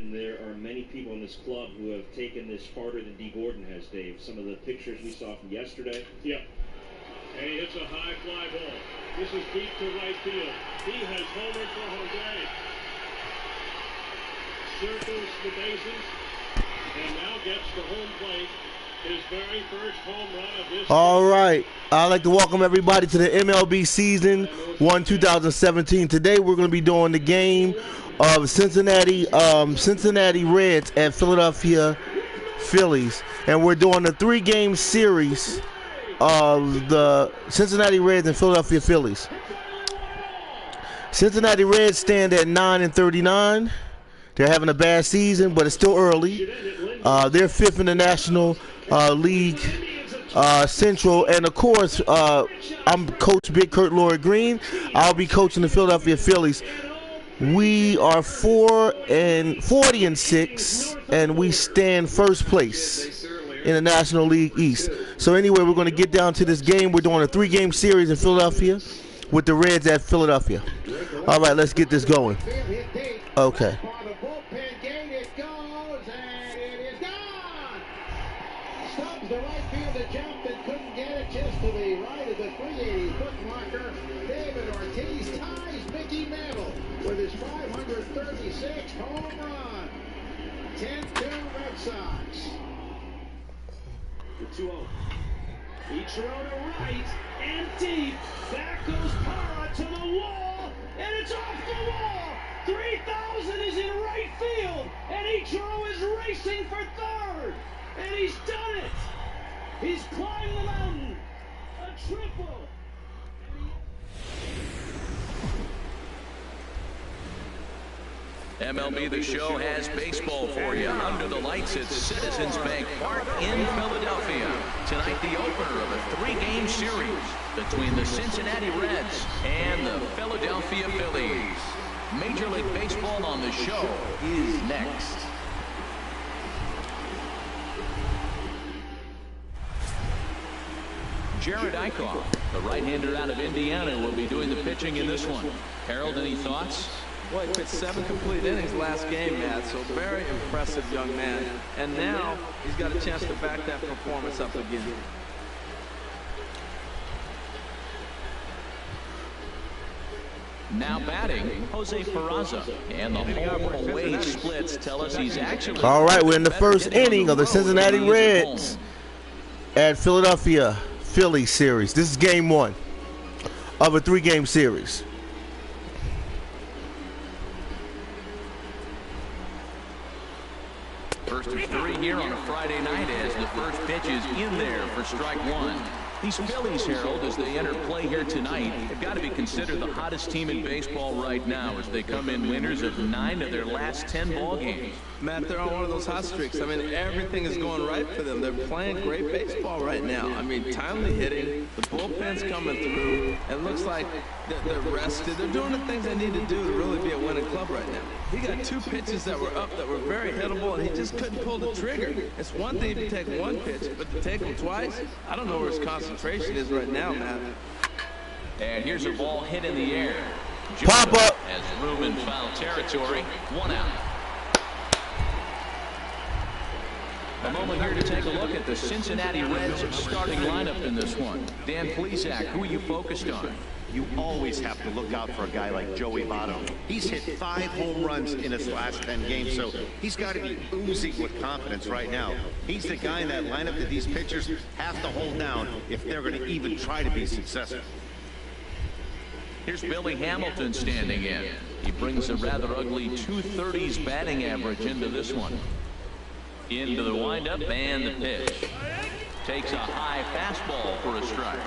and there are many people in this club who have taken this harder than D. Gordon has, Dave. Some of the pictures we saw from yesterday. Yep. And he hits a high fly ball. This is deep to right field. He has homered for Jose. Circles the bases and now gets to home plate. His very first home run of this. All right. I'd like to welcome everybody to the MLB season 1 2017. Today we're going to be doing the game of Cincinnati Reds at Philadelphia Phillies. And we're doing a 3-game series of the Cincinnati Reds and Philadelphia Phillies. Cincinnati Reds stand at 9-39. They're having a bad season, but it's still early. They're 5th in the National League Central. And, of course, I'm Coach Big Kurt Lloyd Green. I'll be coaching the Philadelphia Phillies. We are 40-6, and we stand first place in the National League East. So, anyway, we're going to get down to this game. We're doing a 3-game series in Philadelphia with the Reds at Philadelphia. All right, let's get this going. Okay. The right fielder jumped and couldn't get it just to the right of the 380-foot marker. David Ortiz ties Mickey Mantle with his 536th home run. 10-2 Red Sox. The 2-0. Ichiro to right and deep. Back goes Parra to the wall, and it's off the wall. 3,000 is in right field, and Ichiro is racing for third, and he's done it. He's climbed the mountain. A triple. MLB The Show has baseball for you under the lights at Citizens Bank Park in Philadelphia. Tonight, the opener of a 3-game series between the Cincinnati Reds and the Philadelphia Phillies. Major League Baseball on The Show is next. Jared Eichhoff, the right-hander out of Indiana, will be doing the pitching in this one. Harold, any thoughts? Well, he pitched 7 complete innings last game, Matt, so very impressive young man. And now he's got a chance to back that performance up again. Now batting, Jose Peraza. And the home-away splits tell us he's actually... All right, we're in the first inning of the Cincinnati Reds at Philadelphia Phillies series. This is game 1 of a 3-game series. First of 3 here on a Friday night as the first pitch is in there for strike 1. These Phillies, Harold, as they enter play here tonight, have got to be considered the hottest team in baseball right now as they come in winners of 9 of their last 10 ball games. Matt, they're on one of those hot streaks. I mean, everything is going right for them. They're playing great baseball right now. I mean, timely hitting, the bullpen's coming through. It looks like they're rested. They're doing the things they need to do to really be a winning club right now. He got 2 pitches that were up that were very hittable, and he just couldn't pull the trigger. It's one thing to take 1 pitch, but to take them twice, I don't know where his concentration is right now, Matt. And here's a ball hit in the air. Pop up. Has room in foul territory. 1 out. A moment here to take a look at the Cincinnati Reds starting lineup in this one. Dan Plesac, who are you focused on? You always have to look out for a guy like Joey Votto. He's hit 5 home runs in his last 10 games, so he's got to be oozing with confidence right now. He's the guy in that lineup that these pitchers have to hold down if they're going to even try to be successful. Here's Billy Hamilton standing in. He brings a rather ugly 230s batting average into this one. Into the windup and the pitch. Takes a high fastball for a strike.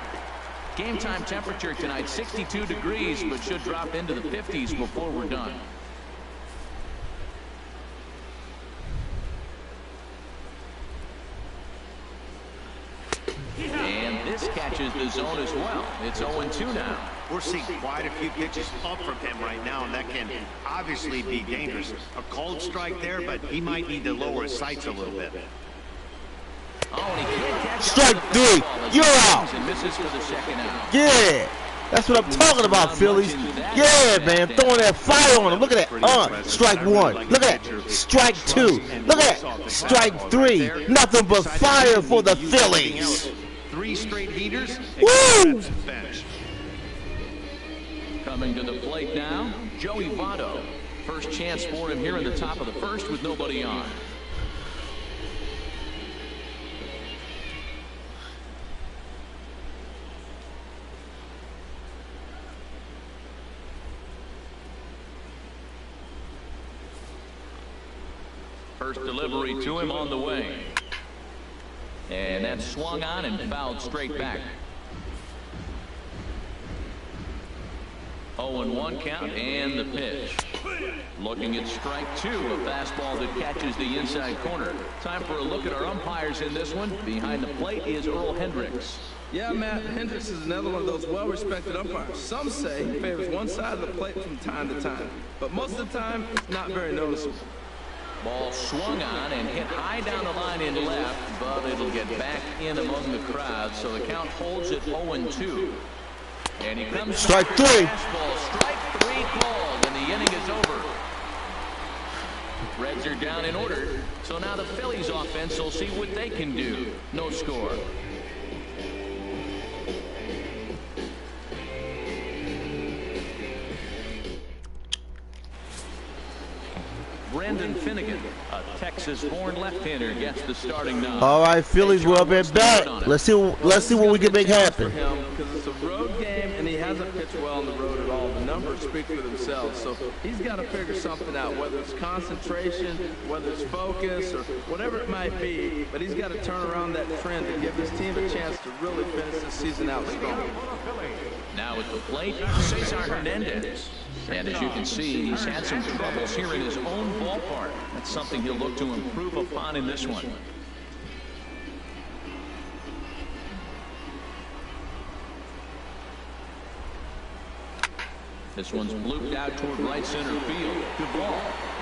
Game time temperature tonight 62 degrees, but should drop into the 50s before we're done. And this catches the zone as well. It's 0-2 now. We're seeing quite a few pitches up from him right now, and that can obviously be dangerous. A cold strike there, but he might need to lower his sights a little bit. Oh, and he can't catch Strike 3. You're out. And misses for the second out. Yeah. That's what I'm talking about, Phillies. Yeah, man, throwing that fire on him. Look at that. Strike one. Look at that. Strike two. Look at that. Strike three. Nothing but fire for the Phillies. 3 straight heaters. Woo! Coming to the plate now, Joey Votto. First chance for him here in the top of the first with nobody on. First delivery to him on the way. And that swung on and fouled straight back. 0-1 count and the pitch. Looking at strike two, a fastball that catches the inside corner. Time for a look at our umpires in this one. Behind the plate is Earl Hendricks. Yeah, Matt, Hendricks is another one of those well-respected umpires. Some say he favors one side of the plate from time to time, but most of the time, it's not very noticeable. Ball swung on and hit high down the line in left, but it'll get back in among the crowd, so the count holds at 0-2. And he comes strike three. Strike three called, and the inning is over. Reds are down in order, so now the Phillies offense will see what they can do. No score. Brendan Finnegan, a Texas-born left-hander, gets the starting nod. All right, Phillies, we're up at bat. Let's see what we can make happen. Because it's a road game, and he hasn't pitched well on the road at all. The numbers speak for themselves, so he's got to figure something out, whether it's concentration, whether it's focus, or whatever it might be. But he's got to turn around that trend and give his team a chance to really finish the season out strong. Now at the plate, Cesar Hernandez. And as you can see, he's had some troubles here in his own ballpark. That's something he'll look to improve upon in this one. This one's blooped out toward right center field. Duvall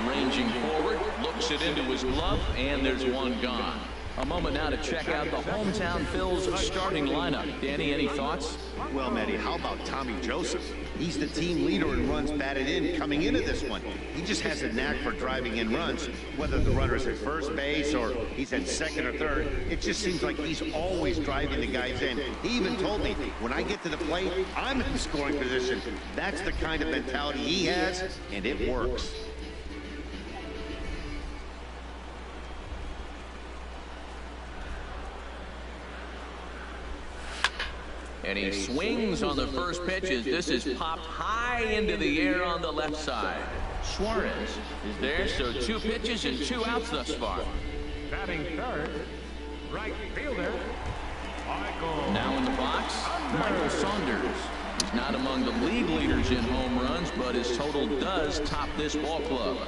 ranging forward, looks it into his glove, and there's one gone. A moment now to check out the hometown Phil's starting lineup. Danny, any thoughts? Well, Matty, how about Tommy Joseph? He's the team leader in runs batted in coming into this one. He just has a knack for driving in runs, whether the runner's at first base or he's at second or third. It just seems like he's always driving the guys in. He even told me, when I get to the plate, I'm in the scoring position. That's the kind of mentality he has, and it works. And he swings on the first pitch as this is popped high into the air on the left side. Suarez is there, so 2 pitches and 2 outs thus far. Batting third, right fielder, Michael. Now in the box, Michael Saunders. He's not among the league leaders in home runs, but his total does top this ball club.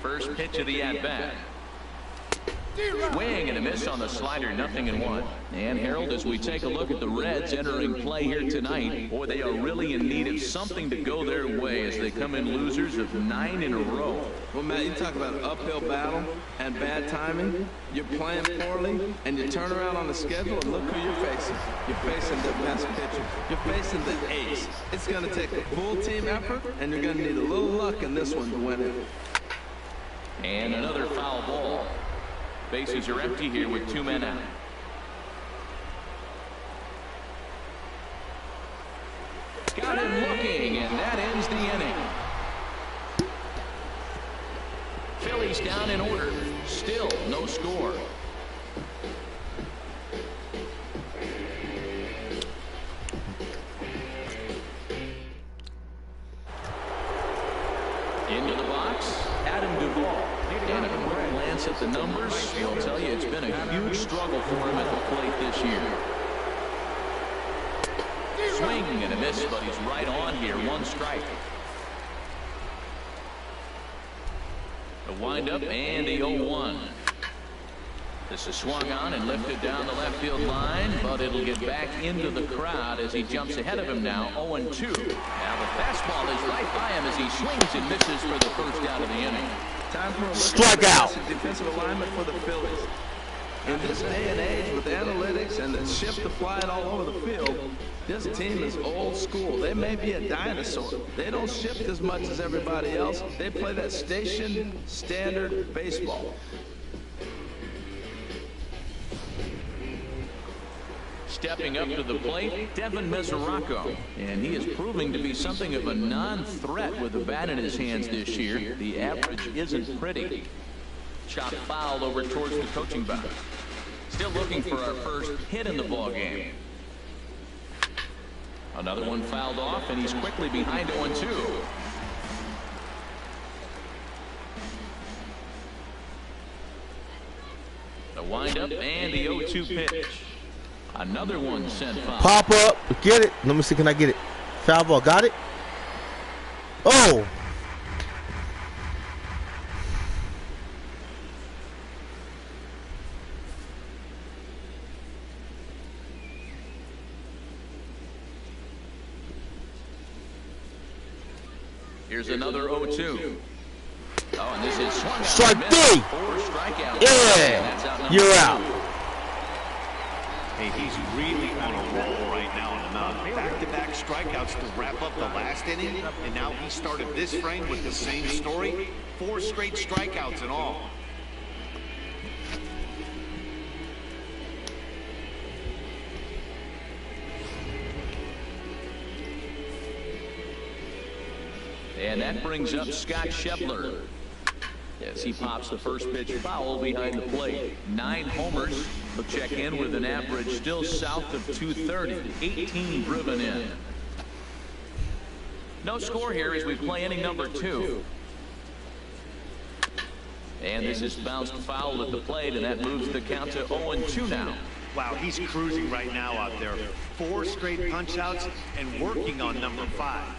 First pitch of the at-bat. Swing and a miss on the slider, 0-1. And Harold, as we take a look at the Reds entering play here tonight, boy, they are really in need of something to go their way as they come in losers of 9 in a row. Well, Matt, you talk about an uphill battle and bad timing. You're playing poorly, and you turn around on the schedule and look who you're facing. You're facing the best pitcher. You're facing the ace. It's going to take a full team effort, and you're going to need a little luck in this one to win it. And another foul ball. Bases are empty here with 2 men out. Got him looking, and that ends the inning. Phillies down in order. Still no score. Into the box, Adam Duvall. And a quick glance at the numbers, he'll tell you it's been a huge struggle for him at the plate this year. Swing and a miss, but he's right on here. 1 strike. The windup and the 0-1. This is swung on and lifted down the left field line, but it'll get back into the crowd as he jumps ahead of him now, 0-2. Now the fastball is right by him as he swings and misses for the first out of the inning. Time for a look Strikeout. at the defensive alignment for the Phillies. In this day and age with analytics and the shift applied all over the field, this team is old school. They may be a dinosaur. They don't shift as much as everybody else. They play that station standard baseball. Stepping up to the plate, Devin Mesoraco, and he is proving to be something of a non-threat with the bat in his hands this year. The average isn't pretty. Chop foul over towards the coaching box. Still looking for our first hit in the ball game. Another one fouled off, and he's quickly behind 0-2. The windup and the 0-2 pitch. Another one sent foul. Pop up. Get it. Let me see. Can I get it? Foul ball. Got it? Oh. Here's another 0-2. Oh, and this is swung out. Strike three. 4 strikeouts. Yeah. You're out. Hey, he's really on a roll right now on the mound. Back-to-back strikeouts to wrap up the last inning, and now he started this frame with the same story. 4 straight strikeouts in all. And that brings up Scott Schebler as he pops the first pitch foul behind the plate. 9 homers. He'll check in with an average still south of 230. 18 driven in. No score here as we play inning number 2. And this is bounced foul at the plate, and that moves the count to 0-2 now. Wow, he's cruising right now out there. 4 straight punch-outs and working on number 5.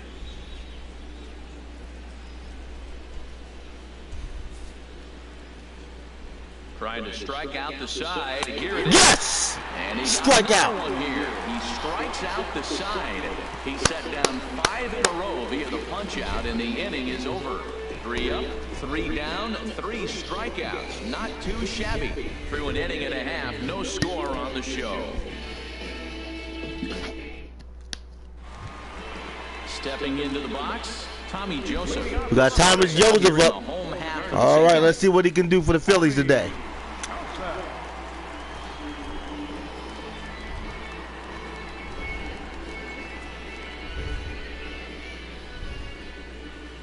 Trying to strike out the side. Here it is. Yes! And he Strike out. one here. He strikes out the side. He set down 5 in a row via the punch out, and the inning is over. 3 up, 3 down, 3 strikeouts. Not too shabby. Through an inning and a half, no score on the show. Stepping into the box, Tommy Joseph. We got Thomas Joseph up. All right, let's see what he can do for the Phillies today.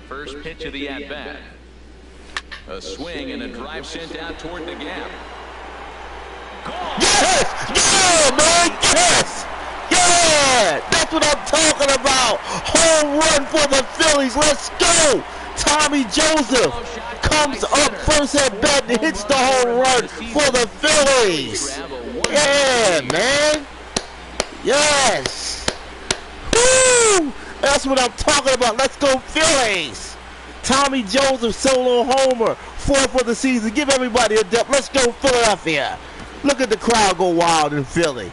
First pitch of the at-bat. A swing and a drive sent out toward the gap. Gone. Yes! Yeah, man! Yes! Yeah! That's what I'm talking about! Home run for the Phillies! Let's go! Tommy Joseph comes up first at bat and hits the home run for the Phillies! Yeah, man! Yes! Woo! That's what I'm talking about. Let's go Phillies! Tommy Joseph solo homer, 4th for the season. Give everybody a dip. Let's go Philadelphia. Look at the crowd go wild in Philly.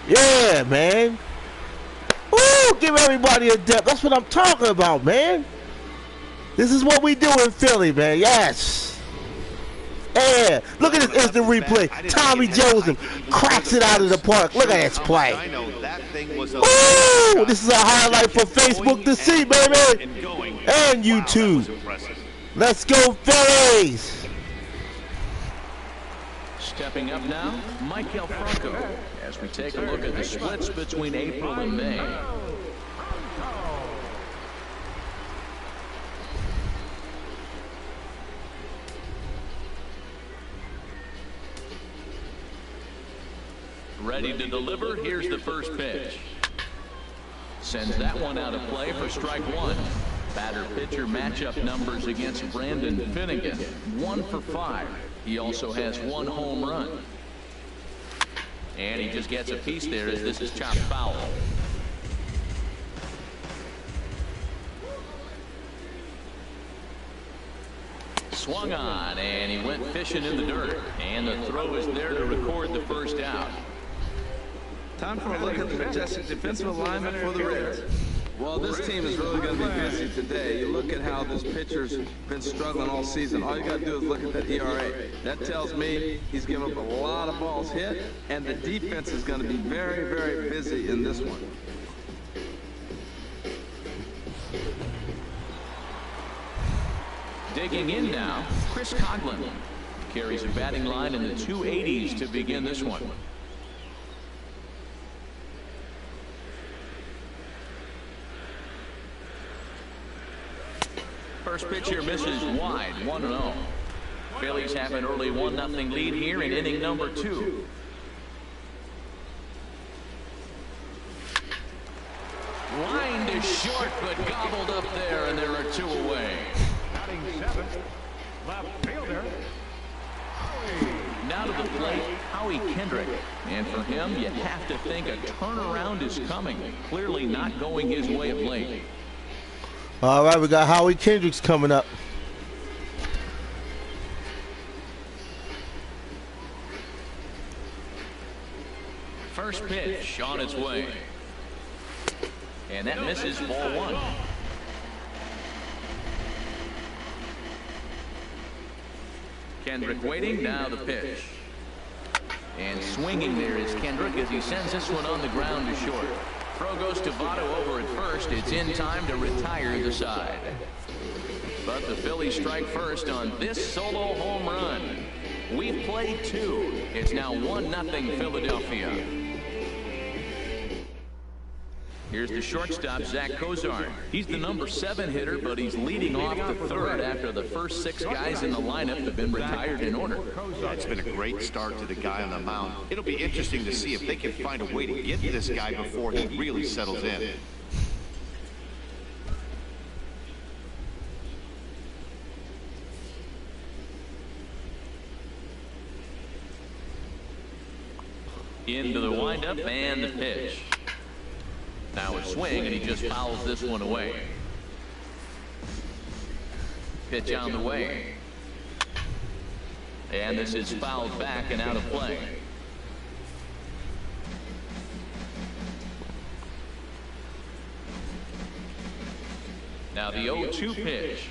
Yeah, man. Woo! Give everybody a dip. That's what I'm talking about, man. This is what we do in Philly, man. Yes. Yeah. Look at this instant replay. Tommy Joseph cracks it out of the park. Look at this play. Woo! This is a highlight for Facebook to see, baby. And YouTube. Let's go Phillies. Stepping up now, Michael Franco, as we take a look at the splits between April and May. Ready to deliver. Here's the first pitch. Sends that one out of play for strike 1. Batter-pitcher matchup numbers against Brandon Finnegan. 1 for 5. He also has 1 home run. And he just gets a piece there as this is chopped foul. Swung on, and he went fishing in the dirt. And the throw is there to record the first out. Time for a look at the majestic defensive alignment for the Reds. Well, this team is really going to be busy today. You look at how this pitcher's been struggling all season. All you got to do is look at that ERA. That tells me he's given up a lot of balls hit, and the defense is going to be very, very busy in this one. Digging in now, Chris Coughlin carries a batting line in the 280s to begin this one. First pitch here misses wide, 1-0. Phillies have an early 1-0 lead here in inning number 2. Line is short, but gobbled up there, and there are 2 away. Batting 7th, left fielder. Now to the plate, Howie Kendrick. And for him, you have to think a turnaround is coming. Clearly not going his way of late. All right, we got Howie Kendricks coming up. First pitch on its way. And that misses, ball 1. Kendrick waiting, now the pitch. And swinging there is Kendrick as he sends this one on the ground to short. Throw goes to Votto over at first. It's in time to retire the side. But the Phillies strike first on this solo home run. We've played 2. It's now 1-0 Philadelphia. Here's the shortstop, Zach Cozart. He's the number 7 hitter, but he's leading off the 3rd after the first 6 guys in the lineup have been retired in order. It's been a great start to the guy on the mound. It'll be interesting to see if they can find a way to get this guy before he really settles in. Into the windup and the pitch. Now a swing, and he just fouls this one away. Pitch on the way. And this is fouled back and out of play. Now the 0-2 pitch.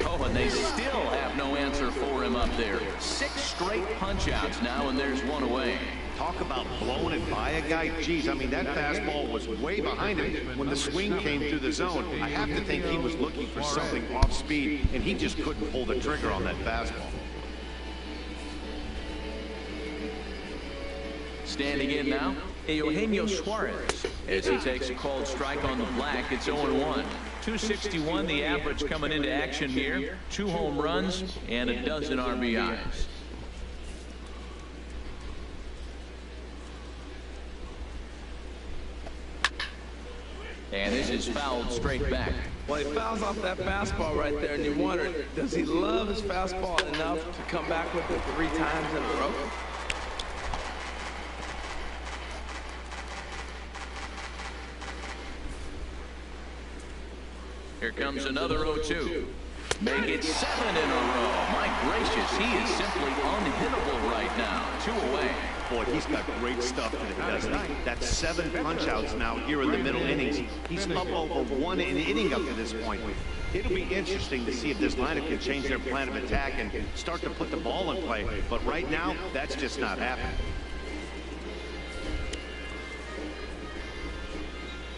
Oh, and they still have no answer for him up there. 6 straight punch-outs now, and there's 1 away. Talk about blowing it by a guy. Geez, I mean, that fastball was way behind him when the swing came through the zone. I have to think he was looking for something off speed, and he just couldn't pull the trigger on that fastball. Standing in now, Eugenio Suarez as he takes a called strike on the black. It's 0-1. 261 the average coming into action here. 2 home runs and a dozen RBIs. And this is fouled straight back. Well, he fouls off that fastball right there, and you wonder, does he love his fastball enough to come back with it 3 times in a row? Here comes another 0-2. Make it 7 in a row. My gracious, he is simply unhittable right now. 2 away. Boy, he's got great stuff today, doesn't he? That's 7 punch-outs now here in the middle innings. He's up over 1 inning up to this point. It'll be interesting to see if this lineup can change their plan of attack and start to put the ball in play. But right now, that's just not happening.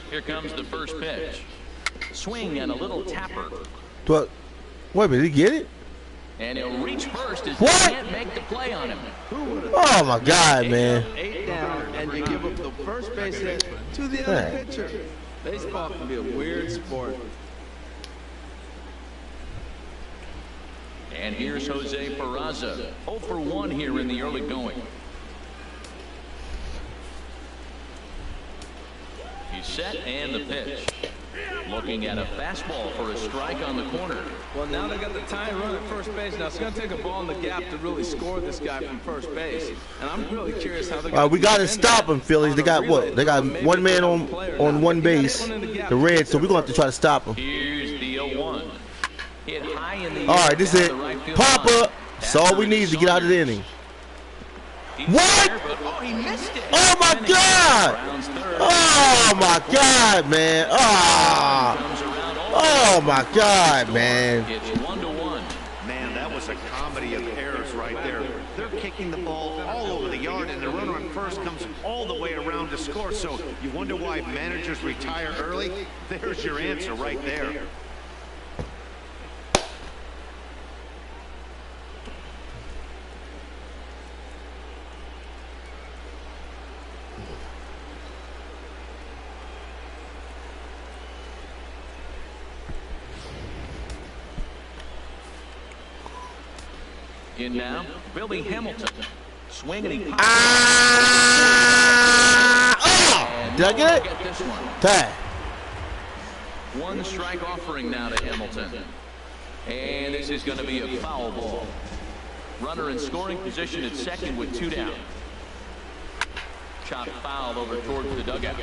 Here comes the first pitch. Swing and a little tapper. What? Wait a minute, did he get it? And he'll reach first as What? they can't make the play on him. Oh my God, man. 8 down, and you give up the first base hit to the other pitcher. Baseball can be a weird sport. And here's Jose Peraza. 0 for 1 here in the early going. He's set and the pitch. Looking at a fastball for a strike on the corner. Well, now they got the tying run at first base. Now it's going to take a ball in the gap to really score this guy from first base. And I'm really curious how they're going to We got to stop them, Phillies. They got what? They got 1 man on 1 base, the Reds. So we're going to have to try to stop them. Here's the 0-1. Hit high in the All right, this is it. Pop up. That's all we need to get out of the inning. What? Oh, he missed it. Oh my God! Oh my God, man! Ah! Oh my God, man. It's 1-1. Man, that was a comedy of errors right there. They're kicking the ball all over the yard, and the runner on first comes all the way around to score. So you wonder why managers retire early? There's your answer right there. In now, Billy Hamilton. Swing and he pops. Did I get it? Get this one. Tag. One strike offering now to Hamilton. And this is going to be a foul ball. Runner in scoring position at second with 2 down. Chop foul over towards the dugout.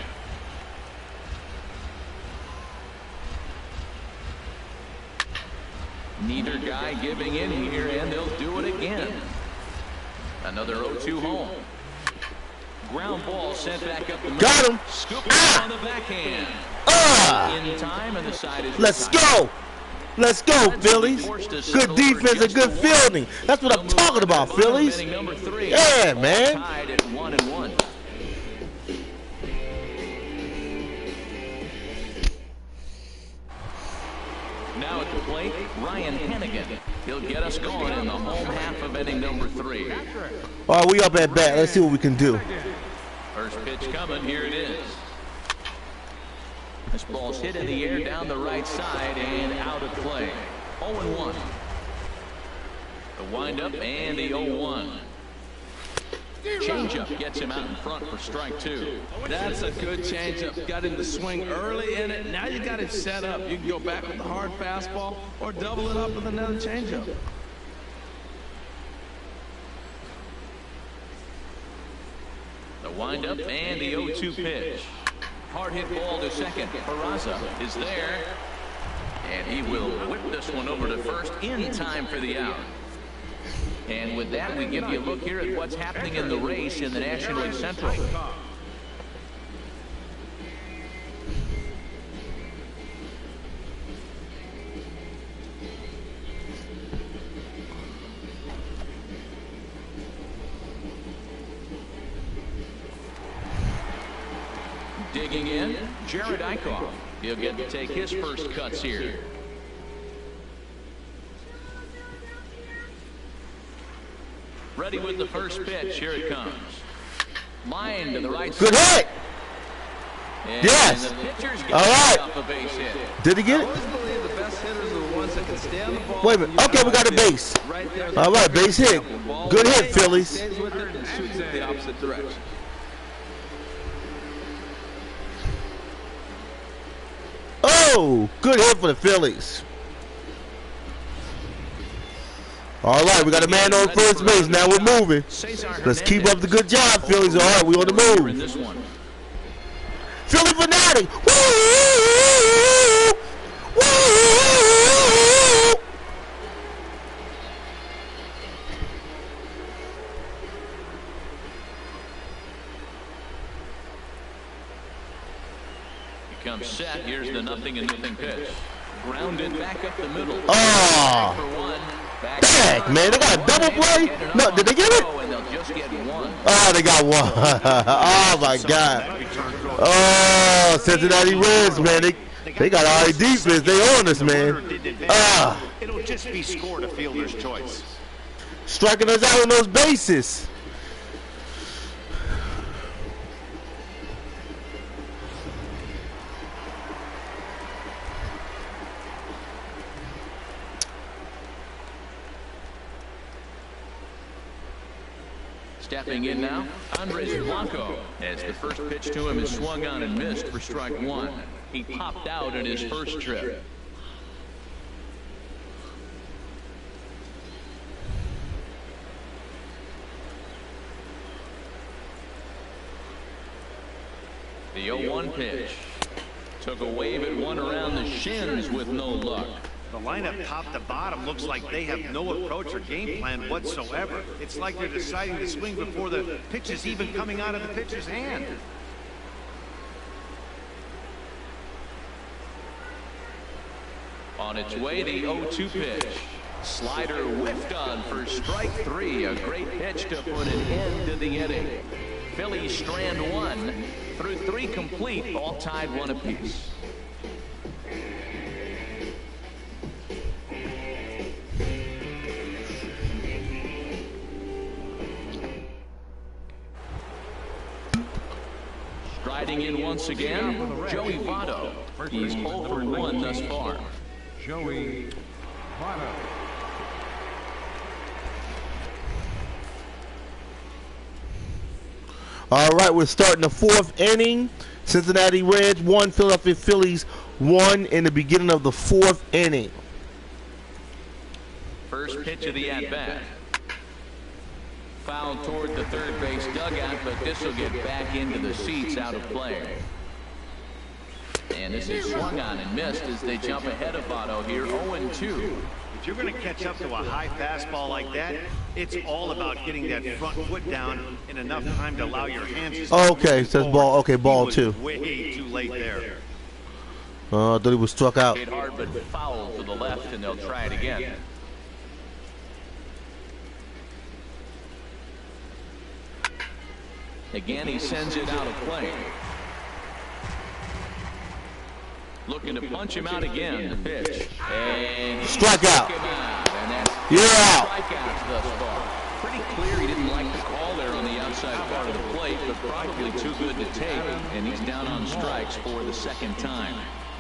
Neither guy giving in here, and they'll do it again. Another 0-2 home. Ground ball sent back up the middle. Got him. Scoop on the backhand. In time, and the side is Let's retired. go. Let's go, Phillies. Good defense and good fielding. That's what I'm talking about, Phillies. Yeah, man. Tied at 1-1. Now at the plate, Ryan Hannigan. He'll get us going in the home half of inning number 3. All right, we up at bat. Let's see what we can do. First pitch coming. Here it is. This ball's hit in the air down the right side and out of play. 0-1. The windup and the 0-1. Changeup gets him out in front for strike 2. That's a good changeup. Got him to swing early in it. Now you got it set up. You can go back with the hard fastball or double it up with another changeup. The windup and the 0-2 pitch. Hard hit ball to second. Peraza is there. And he will whip this one over to first in time for the out. And with that, we give you a look here at what's happening in the race in the National League Central. Digging in, Jared Eichhoff. He'll get to take his first cuts here. Ready with the first pitch. Here it comes. Line to the right side. Good hit. And Yes. the pitcher's getting All right. off a base hit. Did he get I it? always believe the best hitters are the ones that can stay on the ball. Wait a minute. Okay, we got a base. Right there. All right, base hit. Good hit, Phillies. Stays with it and shoots it the opposite direction. Oh, good hit for the Phillies. All right, we got a man on first base. Now we're moving. Let's keep up the good job, Phillies. All right, we on the In move. this one. Philly fanatic. Woo! Woo! He comes set. Here's the 0-0 pitch. Grounded back up the middle. Oh. For one. Back Dang, man, they got a double play? No, did they get it? And they'll just get one. Oh, they got one. Oh, my God. Oh, Cincinnati Reds, man. They got all the defense. They on us, man. Ah. It'll just be scored a fielder's choice. Striking us out on those bases. Stepping in now, Andres Blanco, as the first pitch to him is swung on and missed for strike 1. He popped out in his first trip. The 0-1 pitch. Took a wave at one around the shins with no luck. The lineup top to bottom looks like they have no approach or game plan whatsoever. It's like they're deciding to swing before the pitch is even coming out of the pitcher's hand. On its way, the 0-2 pitch. Slider whiffed on for strike 3. A great pitch to put an end to the inning. Phillies strand 1 through 3 complete, all tied 1 apiece. Striding in once again, Joey Votto. He's 0 for 1 thus far. Joey Votto. All right, we're starting the 4th inning. Cincinnati Reds 1, Philadelphia Phillies 1 in the beginning of the 4th inning. First pitch of the at-bat. Foul toward the third base dugout, but this will get back into the seats, out of play. And this is swung on and missed as they jump ahead of Votto here, 0-2. If you're going to catch up to a high fastball like that, it's all about getting that front foot down in enough time to allow your hands to start Okay, so that's ball. Okay, ball 2. Way too late there. I thought he was struck out. Hit hard, but foul to the left, and they'll try it again. Again, he sends it out of play. Looking to punch him out again. The pitch. And strike out. And that's You're out. Strikeouts thus far. Pretty clear he didn't like the call there on the outside part of the plate, but probably too good to take. And he's down on strikes for the 2nd time.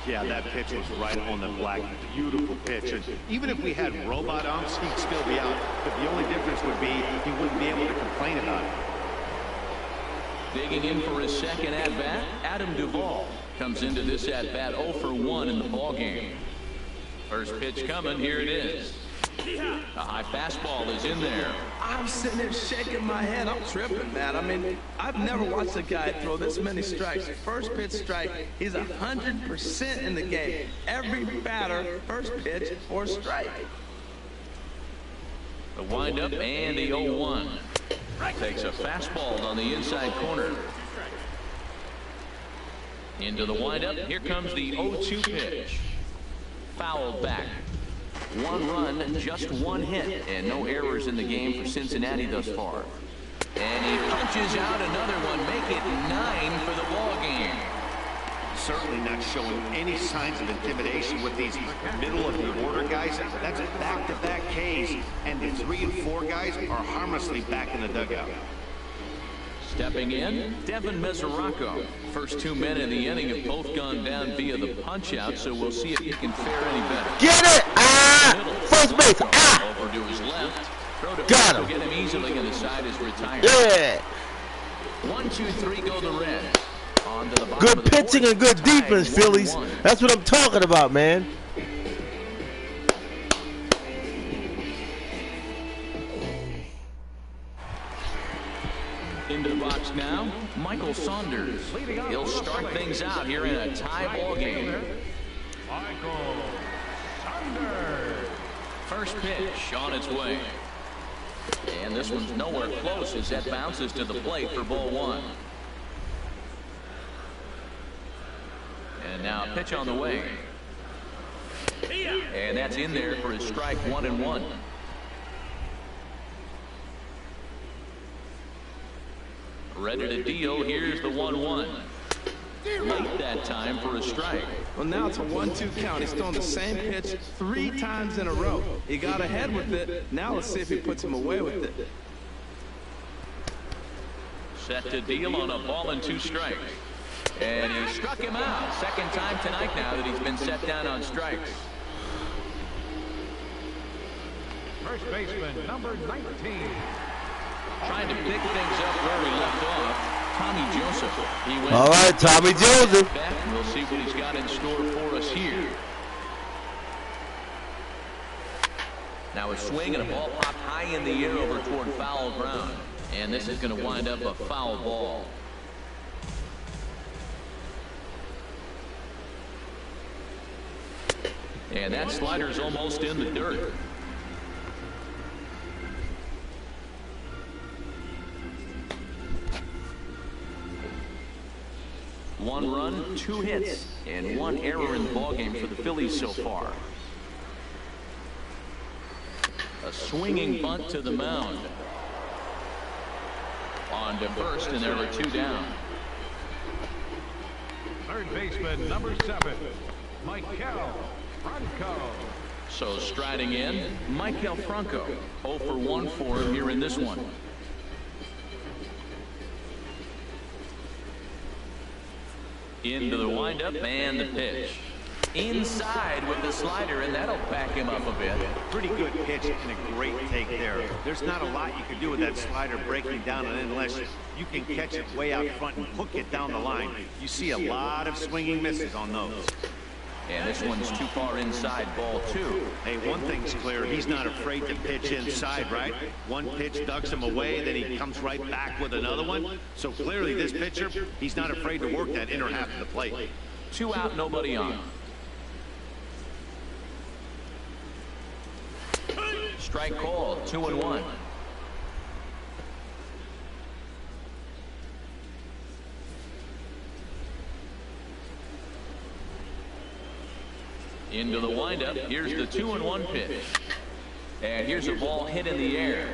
Yeah, that pitch was right on the black. Beautiful pitch. And even if we had robot umps, he'd still be out. But the only difference would be he wouldn't be able to complain about it. Digging in for his 2nd at-bat, Adam Duvall comes into this at-bat 0 for 1 in the ballgame. First pitch coming, here it is. A high fastball is in there. I'm sitting there shaking my head. I'm tripping, man. I mean, I've never watched a guy throw this many strikes. First pitch strike, he's 100% in the game. Every batter, first pitch or strike. The windup and the 0-1. Takes a fastball on the inside corner. Into the windup. Here comes the 0-2 pitch. Fouled back. 1 run, just 1 hit, and no errors in the game for Cincinnati thus far. And he punches out another one, make it 9 for the ball game. Certainly not showing any signs of intimidation with these middle-of-the-order guys. That's back-to-back Ks, and the 3 and 4 guys are harmlessly back in the dugout. Stepping in, Devin Mesoraco. First 2 men in the inning have both gone down via the punch-out, so we'll see if he can fare any better. Get it! Ah! First base! Ah! Over to his left. Throw to Got him. him. Get him easily, and the side is retired. Yeah! 1, 2, 3 go the Reds. On to the bottom Good of the pitching 4th. and good Tied defense, Phillies. 1-1. That's what I'm talking about, man. Into the box now, Michael Saunders. He'll start things out here in a tie ball game. Michael Saunders. First pitch on its way. And this one's nowhere close as that bounces to the plate for ball 1. And now a pitch on the way. And that's in there for his strike 1-1. Ready to deal. Here's the 1-1. Late that time for a strike. Well, now it's a 1-2 count. He's thrown the same pitch 3 times in a row. He got ahead with it. Now let's see if he puts him away with it. Set to deal on a ball and 2 strikes. And he struck him out. 2nd time tonight now that he's been set down on strikes. First baseman, number 19. Trying to pick things up where we left off, Tommy Joseph. He went All right, Tommy Joseph. We'll see what he's got in store for us here. Now a swing and a ball popped high in the air over toward foul ground. And this is going to wind up a foul ball. And that slider's almost in the dirt. One run, 2 hits, and 1 error in the ballgame for the Phillies so far. A swinging bunt to the mound. On to first, and there were 2 down. Third baseman, number 7, Michael Franco. So striding in, Michael Franco. 0 for 1 for him here in this one. Into the windup and the pitch. Inside with the slider, and that'll back him up a bit. Pretty good pitch and a great take there. There's not a lot you can do with that slider breaking down, and unless you can catch it way out front and hook it down the line. You see a lot of swinging misses on those. And this one's too far inside, ball 2. Hey, one thing's clear. He's not afraid to pitch inside, right? One pitch ducks him away, then he comes right back with another one. So clearly this pitcher, he's not afraid to work that inner half of the plate. 2 out, nobody on. Strike called, 2-1. Into the windup. Here's the 2-1 pitch. And here's a ball hit in the air.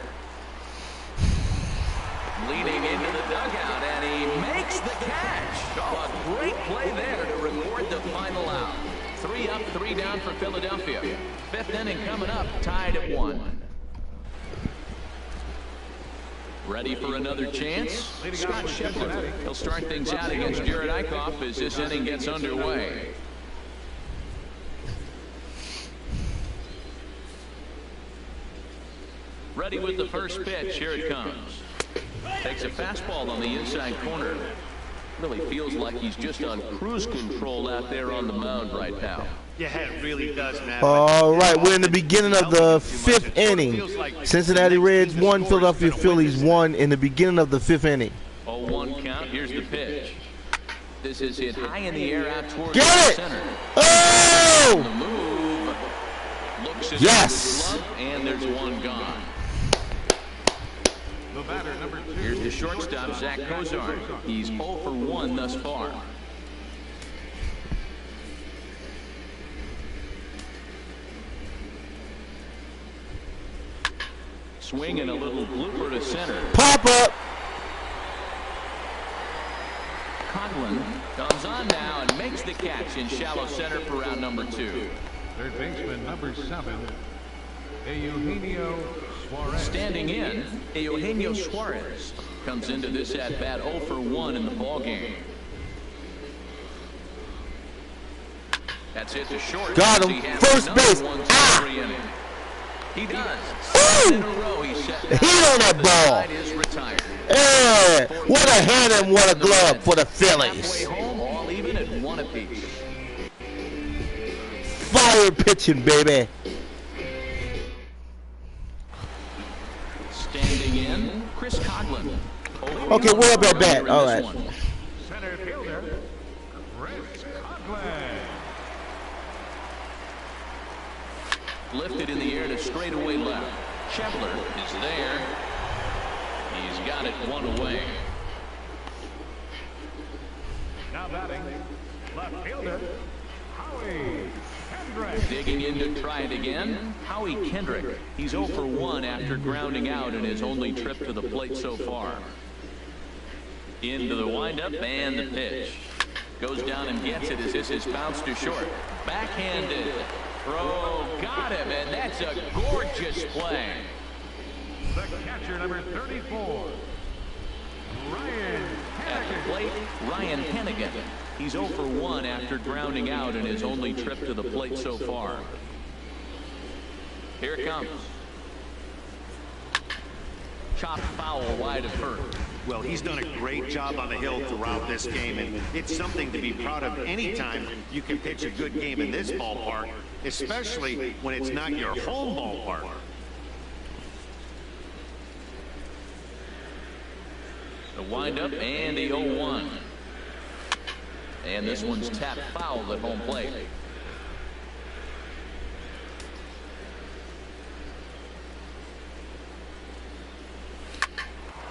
Leading into the dugout, and he makes the catch. Oh, a great play there to record the final out. 3 up, 3 down for Philadelphia. 5th inning coming up, tied at 1. Ready for another chance? Scott Scheffler. He'll start things out against Jared Eichhoff as this inning gets underway. Ready with the first pitch. Here it comes. Takes a fastball on the inside corner. Really feels like he's just on cruise control out there on the mound right now. Yeah, it really does, man. All right, we're in the beginning of the 5th inning. Cincinnati Reds 1, Philadelphia Phillies 1 in the beginning of the 5th inning. 0-1 count. Here's the pitch. This is hit high in the air out towards the center. Oh! The move. Looks at yes. the glove, and there's 1 gone. The batter, number 2. Here's the shortstop, Zach Cozart. He's 0 for 1 thus far. Swing and a little blooper to center. Pop up. Conlon comes on now and makes the catch in shallow center for round number 2. Third baseman, number 7, Eugenio Suarez. Standing in, Eugenio Suarez comes into this at bat 0 for 1 in the ball game. That's it to short. Got him. First base. He does. Ooh. In a row, he's set down. He on that ball. Is retired. Yeah. What a hand and what a glove for the Phillies. Home, all even at 1 apiece. Fire pitching, baby. Standing in, Chris Conlon. Okay, we're up at bat. All right. Center fielder, Chris Conlon. Lifted in the air to straightaway left. Scheffler is there. He's got it 1 away. Now batting, left fielder, Howie Kendrick. Digging in to try it again, Howie Kendrick. He's 0 for 1 after grounding out in his only trip to the plate so far. Into the windup and the pitch. Goes down and gets it as this is bounced to short. Backhanded. Throw, got him, and that's a gorgeous play. The catcher, number 34, Ryan At the plate, Ryan Hennigan. He's 0 for 1 after grounding out in his only trip to the plate so far. Here it comes. Chopped foul wide of first. Well, he's done a great job on the hill throughout this game, and it's something to be proud of anytime you can pitch a good game in this ballpark, especially when it's not your home ballpark. The windup and the 0-1. And this one's tapped foul at home plate.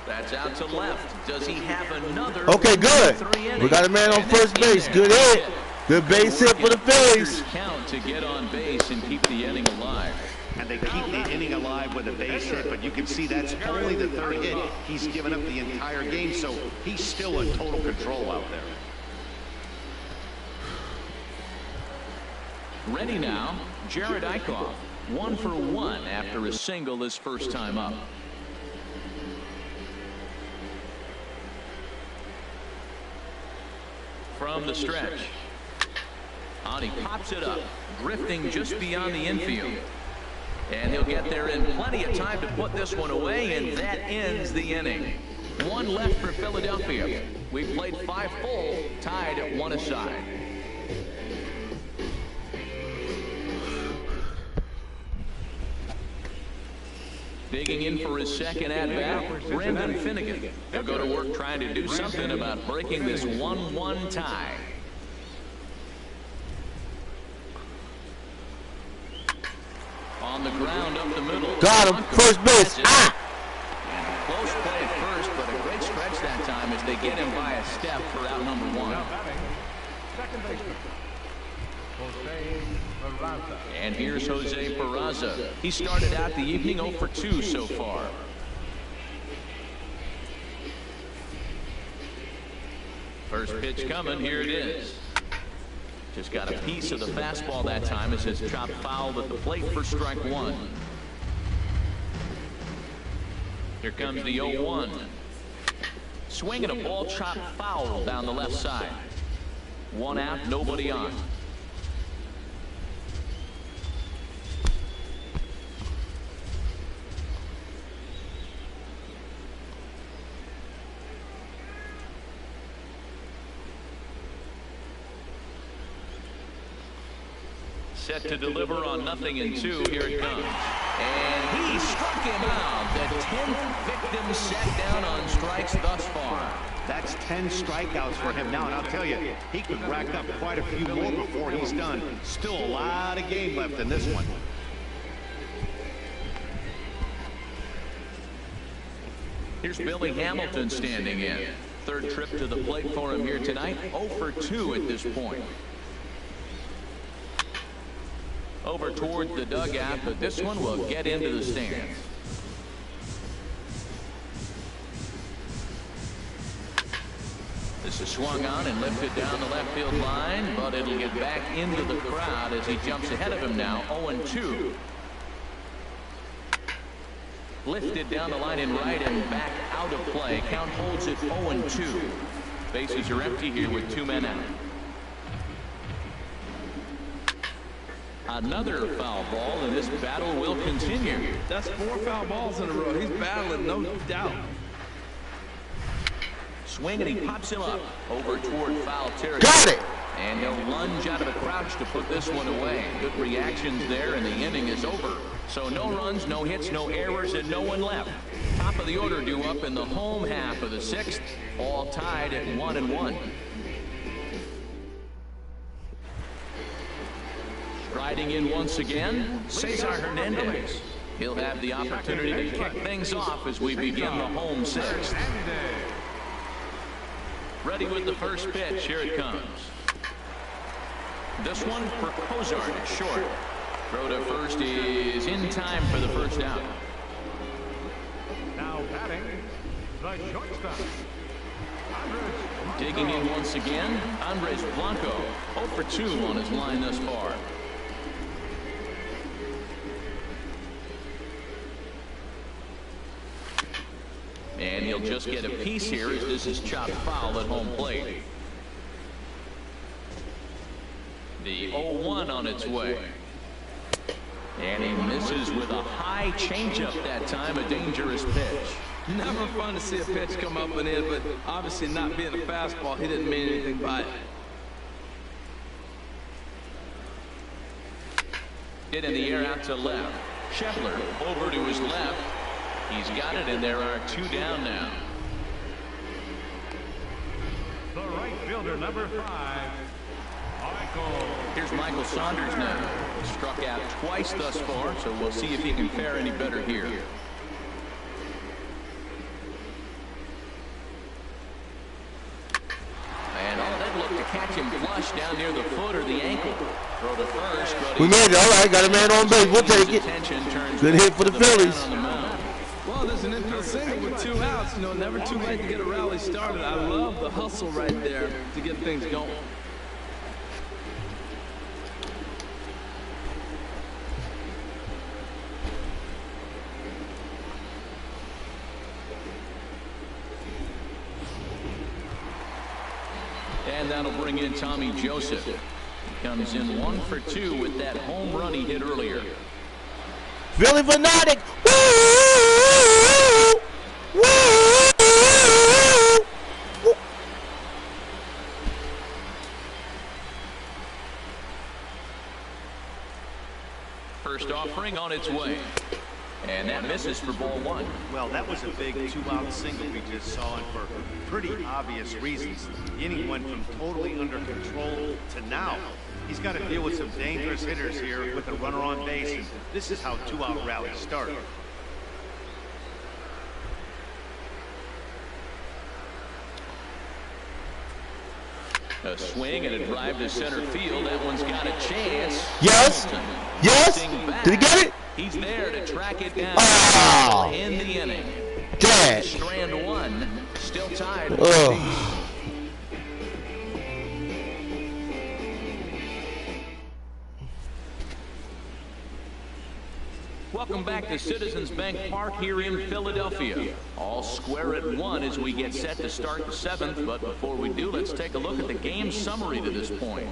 That's out to left. Does he have another? Okay, good. We got a man on first base. Good hit. Good base hit for the Phillies. Count to get on base and keep the inning alive. and they keep the inning alive with a base hit, but you can see that's only the third hit he's given up the entire game, so he's still in total control out there. Ready now, Jared Eichhoff. 1 for 1 after a single his first time up. From the stretch. And he pops it up, drifting just beyond the infield. And he'll get there in plenty of time to put this one away, and that ends the inning. 1 left for Philadelphia. We've played 5 full, tied at 1 aside. Digging in for his second at-bat, Brandon Finnegan. He'll go to work trying to do something about breaking this 1-1 tie. On the ground up the middle. Got him. First base. Ah! And close play at first, but a great stretch that time as they get him by a step for out number 1. Now batting, second baseman, Jose Peraza. And here's Jose Peraza. He started out the evening 0 for 2 so far. First pitch coming. Here it is. Just got a piece of the fastball that time as it's chopped foul at the plate for strike 1. Here comes the 0-1. Swinging a ball chopped foul down the left side. 1 out, nobody on. Set to deliver on 0-2. Here it comes. And he struck him out. The 10th victim set down on strikes thus far. That's 10 strikeouts for him now, and I'll tell you, he could rack up quite a few more before he's done. Still a lot of game left in this one. Here's Billy Hamilton standing in. Third trip to the plate for him here tonight. 0 for 2 at this point. Over toward the dugout, but this one will get into the stands. This is swung on and lifted down the left field line, but it'll get back into the crowd as he jumps ahead of him now. 0-2. Lifted down the line in right and back out of play. Count holds it 0-2. Bases are empty here with 2 men out. Another foul ball, and this battle will continue. That's 4 foul balls in a row. He's battling, no doubt. Swing, and he pops him up over toward foul territory. Got it! And he'll lunge out of a crouch to put this one away. Good reactions there, and the inning is over. So no runs, no hits, no errors, and no one left. Top of the order due up in the home half of the 6th. All tied at 1-1. Riding in once again, Cesar Hernandez. He'll have the opportunity to kick things off as we begin the home 6th. Ready with the first pitch. Here it comes. This one for Cozart, short. Throw to first is in time for the first out. Now batting, the shortstop. Digging in once again, Andres Blanco. 0 for 2 on his line thus far. And he'll just get a piece here as this is chopped foul at home plate. The 0-1 on its way. And he misses with a high changeup that time, a dangerous pitch. Never fun to see a pitch come up and in, but obviously not being a fastball, he didn't mean anything by it. Hit in the air out to left. Scheffler over to his left. He's got it, and there are 2 down now. The right fielder, number 5, Michael. Here's Michael Saunders now. Struck out twice thus far, so we'll see if he can fare any better here. And oh, they'd look to catch him flush down near the foot or the ankle. Throw to first, but We made it. All right, got a man on base. We'll take it. Good hit for the Phillies. Well, there's an infield single with 2 outs. You know, never too late to get a rally started. I love the hustle right there to get things going. And that'll bring in Tommy Joseph. He comes in 1 for 2 with that home run he hit earlier. Philly fanatic. Woo! Woo! Woo! First offering on its way. And that misses for ball 1. Well, that was a big 2-out single we just saw, and for pretty obvious reasons. The inning went from totally under control to now. He's got to deal with some dangerous hitters here with a runner on base, and this is how 2-out rallies start. A swing and a drive to center field. That one's got a chance. Yes. Yes. Did he get it? He's there to track it down. Oh. In the inning. Dad. Strand 1. Still tied. Welcome back to Citizens Bank Park here in Philadelphia. All square at 1 as we get set to start the 7th. But before we do, let's take a look at the game summary to this point.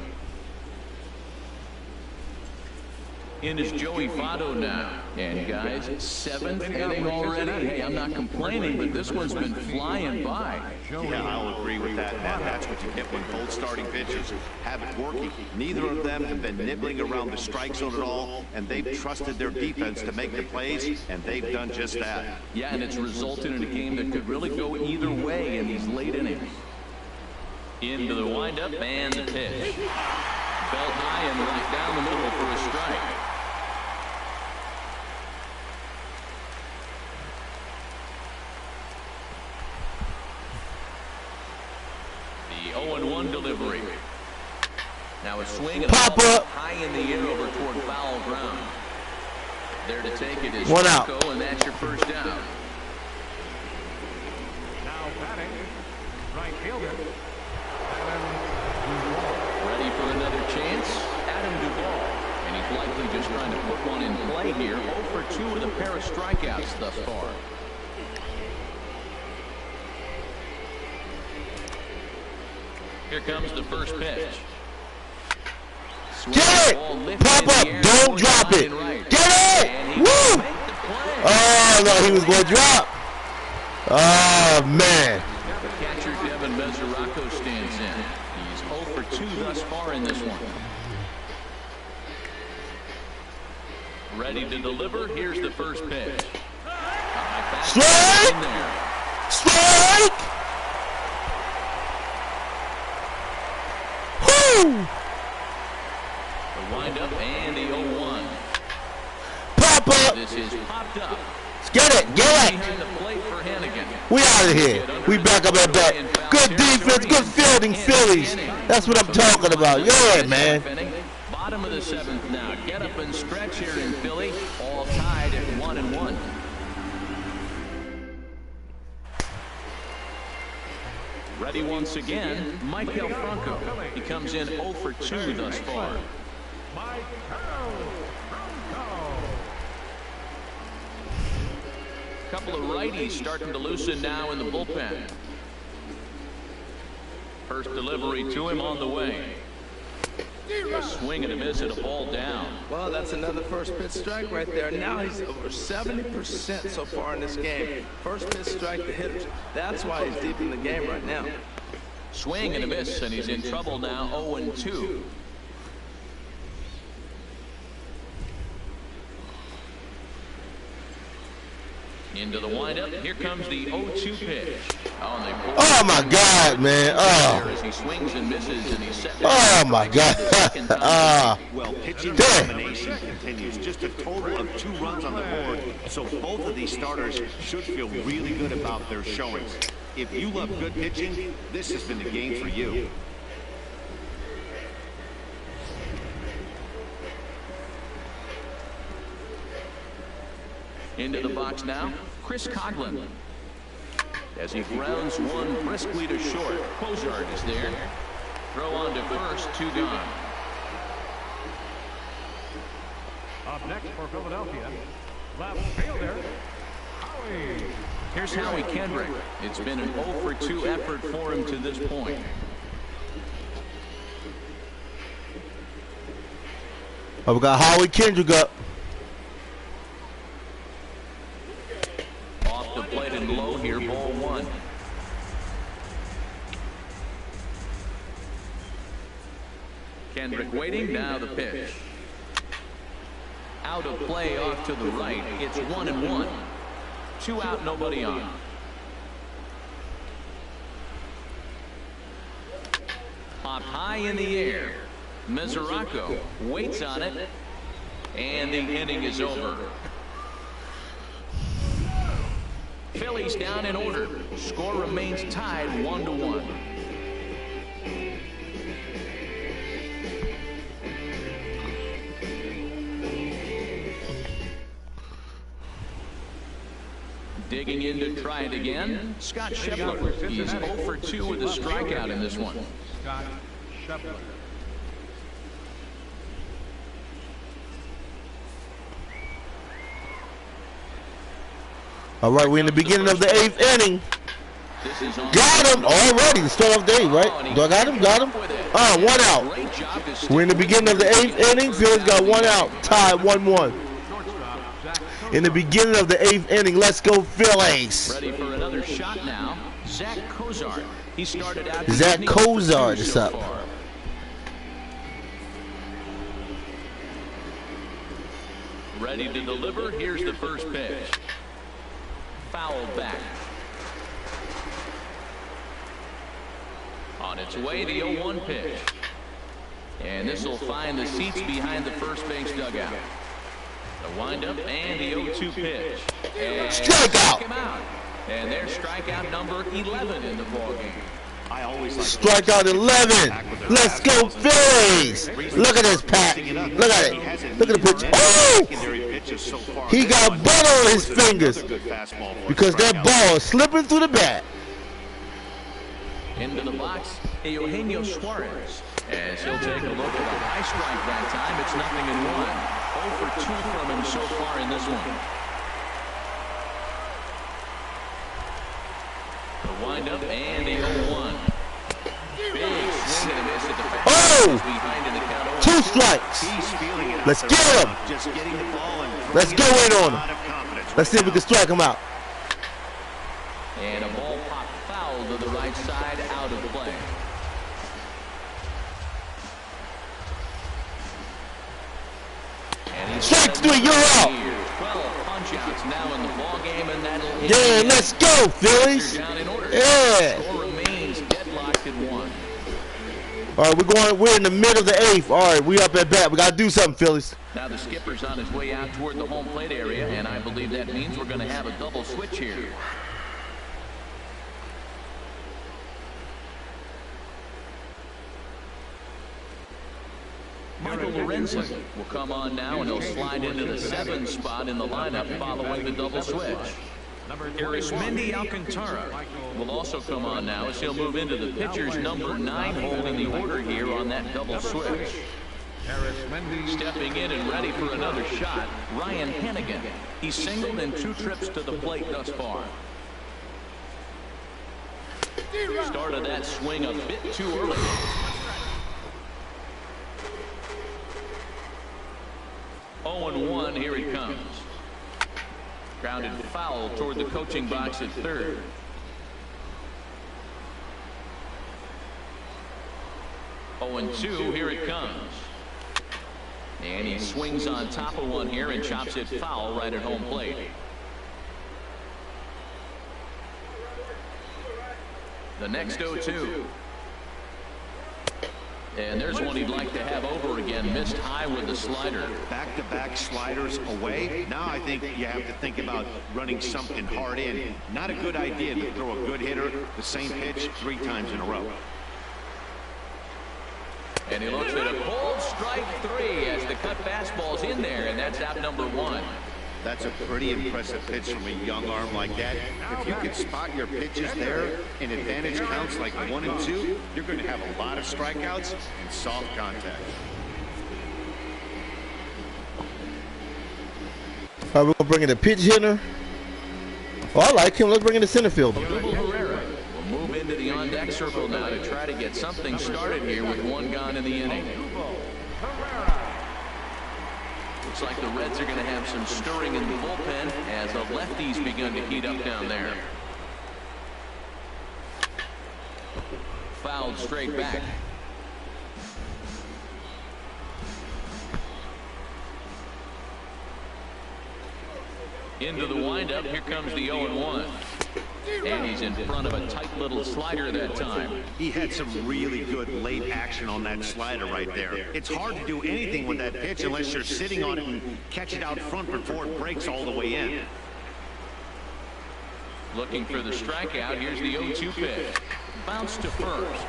In is Joey Votto now. And guys, 7th inning already. Hey, I'm not complaining, but this one's been flying by. Yeah, I'll agree with that, Matt. That's what you get when both starting pitchers have it working. Neither of them have been nibbling around the strike zone at all, and they've trusted their defense to make the plays, and they've done just that. Yeah, and it's resulted in a game that could really go either way in these late innings. Into the windup and the pitch. Belt high and right down the middle for a strike. The 0-1 delivery. Now a swing and Pop a up high in the air over toward foul ground. There to take it is 1 out. Franco, and that's your first down. Now batting, right fielder, Ready for another chance, Adam Duvall. And he's likely just trying to put one in play here. 0 for 2 with a pair of strikeouts thus far. Here comes the first pitch. Get it! Pop up! Don't drop it! Get it! Woo! Oh, no, he was going to drop. Oh, man. The catcher, Devin Mesoraco, stands in. He's 0 for 2 thus far in this one. Ready to deliver. Here's the first pitch. Strike! Strike! Woo! The windup and the 0-1. Pop up! This is popped up. Get it! Get it! Behind the plate for Hannigan. We out of here. We back up at bat. Good defense, good fielding, Phillies. That's what I'm talking about. Yeah, man. Bottom of the 7th now. Get up and stretch here in Philly. All tied at 1-1. Ready once again, Michael Franco. He comes in 0 for 2 thus far. Couple of righties starting to loosen now in the bullpen. First delivery to him on the way. A swing and a miss and a ball down. Well, that's another first pitch strike right there. Now he's over 70% so far in this game. First pitch strike to hitters. That's why he's deep in the game right now. Swing and a miss, and he's in trouble now. 0-2. Into the windup. Here comes the 0-2 pitch. Oh my God, man. Oh. As he swings and misses, and he's set. Oh my God. Well, pitching domination continues. Just a total of 2 runs on the board. So both of these starters should feel really good about their showings. If you love good pitching, this has been the game for you. Into the box now, Chris Coughlin. As he grounds one briskly to short. Cozart is there. Throw on to first, 2 gone. Up next for Philadelphia, left fielder, Howie. Here's Howie Kendrick. It's been an 0 for 2 effort for him to this point. Oh, we got Howie Kendrick up. Off the plate and low here, ball 1. Kendrick waiting, now the pitch. Out of play off to the right. It's 1-1. 2 out, nobody on. Popped high in the air. Mesoraco waits on it, and the inning is over. Phillies down in order. Score remains tied 1-1. Digging in to try it again, Scott Scheffler. He's 0 for 2 with a strikeout in this one. Scott Scheffler. All right, we're in the beginning of the 8th inning. Got him already. Start off the 8th, right? Do I got him? Got him? 1 out. We're in the beginning of the 8th inning. Phillies got 1 out. Tied 1-1. In the beginning of the 8th inning. Let's go, Phillies. Ready for another shot now. Zach Cozart. He started out. Zach Cozart is up. Ready to deliver. Here's the first pitch. Foul back. On its way, the 0-1 pitch. And this will find the seats behind the first base dugout. The windup and the 0-2 pitch. And strikeout. And there's strikeout number 11 in the ballgame. I always like strikeout 11. Let's go, Phillies. Look at this, Pat. Look at it. Look at the pitch. Oh! He got butter on his fingers because that ball is slipping through the bat. Into the box, Eugenio Suarez. As he'll take a look at a high strike that time. It's 0-1. 0 for 2 from him so far in this one. The windup and the 0-1. Big swing and a miss at the back. Oh! Behind in the count. 2 strikes. Let's get him. Let's go in on him. Let's see if we can strike him out. And a ball pop foul to the right side, out of play. Strike 3, you're out. 12 punch-outs now in the ball game, and that'll Yeah, let's go, Phillies. Yeah. Score remains deadlocked at 1. All right, we're in the middle of the 8th. All right, we up at bat. We got to do something, Phillies. Now the skipper's on his way out toward the home plate area, and I believe that means we're going to have a double switch here. Michael Lorenzen will come on now, and he'll slide into the 7th spot in the lineup following the double switch. Arismendi Alcantara will also come on now as he'll move into the pitcher's number 9 hole in the order here on that double switch. Stepping in and ready for another shot, Ryan Hennigan. He's singled in 2 trips to the plate thus far. Started that swing a bit too early. Oh, 0-1, here it comes. Grounded foul toward the coaching box at third. Oh, 2, here it comes. And he swings on top of one here and chops it foul right at home plate. The next 0-2. And there's one he'd like to have over again. Missed high with the slider. Back-to-back sliders away. Now I think you have to think about running something hard in. Not a good idea to throw a good hitter the same pitch 3 times in a row. And he looks at a cold strike 3 as the cut fastball's in there, and that's out number 1. That's a pretty impressive pitch from a young arm like that. If you can spot your pitches there in advantage counts like 1 and 2, you're going to have a lot of strikeouts and soft contact. All right, we're going to bring in a pitch hitter. Oh, I like him. Let's bring in the center field. Will move into the on-deck circle now to try to get something started here with 1 gone in the inning. Looks like the Reds are going to have some stirring in the bullpen as the lefties begun to heat up down there. Fouled straight back. Into the windup. Here comes the 0-1. And he's in front of a tight little slider that time. He had some really good late action on that slider right there. It's hard to do anything with that pitch unless you're sitting on it and catch it out front before it breaks all the way in. Looking for the strikeout. Here's the 0-2 pitch. Bounce to first.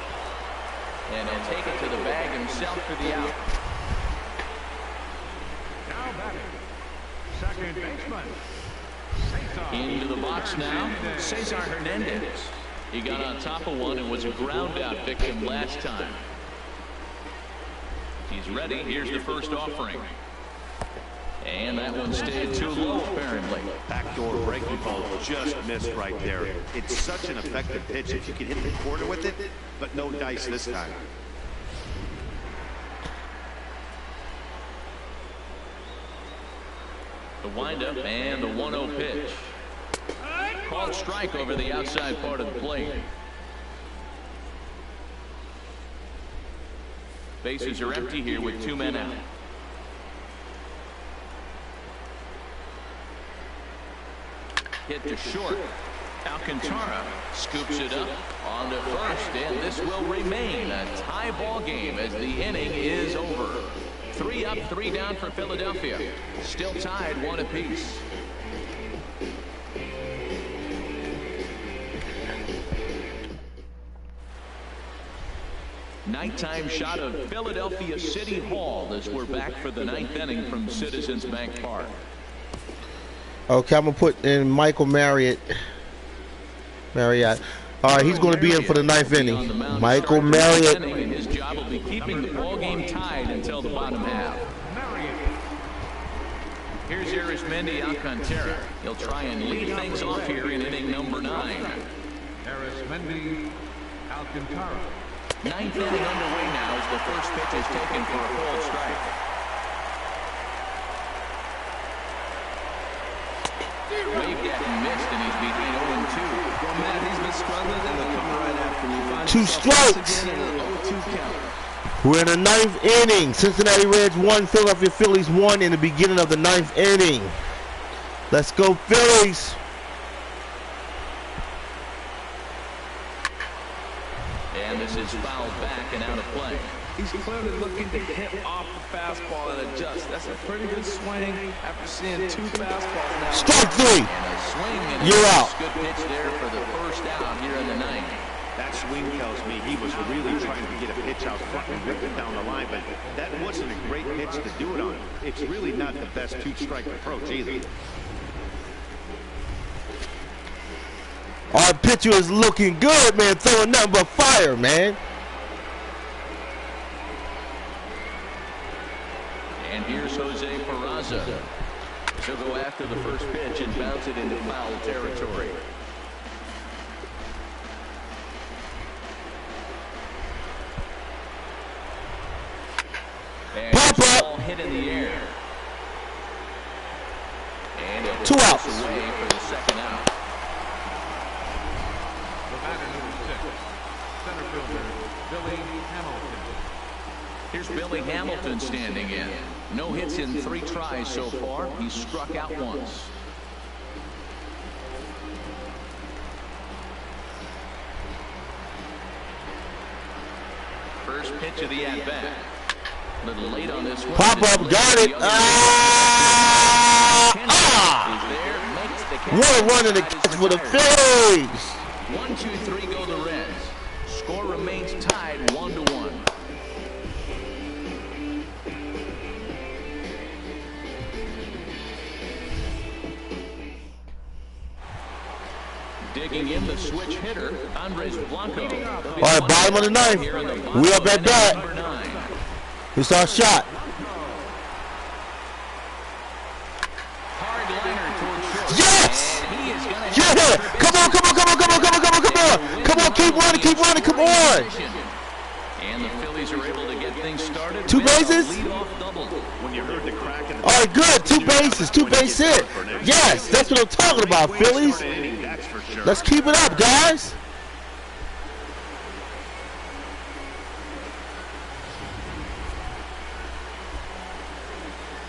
And he'll take it to the bag himself for the out. Now batting, second baseman. Into the box now, Cesar Hernandez. He got on top of one and was a ground out victim last time. He's ready. Here's the first offering. And that one stayed too low, apparently. Backdoor breaking ball just missed right there. It's such an effective pitch if you can hit the corner with it, but no dice this time. The windup and the 1-0 pitch. Called strike over the outside part of the plate. Bases are empty here with 2 men out. Hit to short. Alcantara scoops it up onto first, and this will remain a tie ball game as the inning is over. 3 up, 3 down for Philadelphia. Still tied 1 apiece. Nighttime shot of Philadelphia City Hall as we're back for the 9th inning from Citizens Bank Park. Okay, I'm going to put in Michael Marriott. All right, he's going to be in for the 9th inning. Michael Marriott. His job will be keeping the ball game tied until the bottom half. Here's Arismendi Alcantara. He'll try and lead things off here in inning number 9. Arismendi Alcantara. 9th inning underway now as the first pitch is taken for a called strike. Waved at and missed, and he's behind 0-2. Well, Matt, he's been struggling, and they're coming right after him. You find 2 strikes. again in an 0-2 count. We're in the 9th inning. Cincinnati Reds 1, Philadelphia Phillies 1 in the beginning of the 9th inning. Let's go Phillies. And this is fouled back and out of play. He's clearly looking to hit off the fastball and adjust. That's a pretty good swing after seeing 2 fastballs now. Strike 3. And a swing, and You're out. Good pitch there for the first out here in the 9th. That swing tells me he was really trying to get a pitch out front and rip it down the line, but that wasn't a great pitch to do it on. It's really not the best 2-strike approach either. Our pitcher is looking good, man. Throwing nothing but fire, man. And here's Jose Peraza. He'll go after the first pitch and bounce it into foul territory. And Pop up. ball hit in the air. And it 2 outs. away for the second out. The batter number 6, center fielder Billy Hamilton. Here's Billy Hamilton standing in. No hits in 3 tries so far. He's struck out once. First pitch of the at-bat. A little late on this one. Pop up, got it. What a run in the catch for the Phillies. 1, 2, 3 go the Reds. Score remains tied 1-1. Digging in the switch hitter, Andres Blanco. All right, bottom of the ninth. We up at bat. It's our shot. Yes! Yeah! Come on, come on, come on, come on, come on, come on, come on! Come on, keep running, keep running, come on! And the Phillies are able to get things started. 2 bases? When you heard the crack in the All right, good. 2 bases, 2 base hit. Yes, that's what I'm talking about, Phillies. Let's keep it up, guys.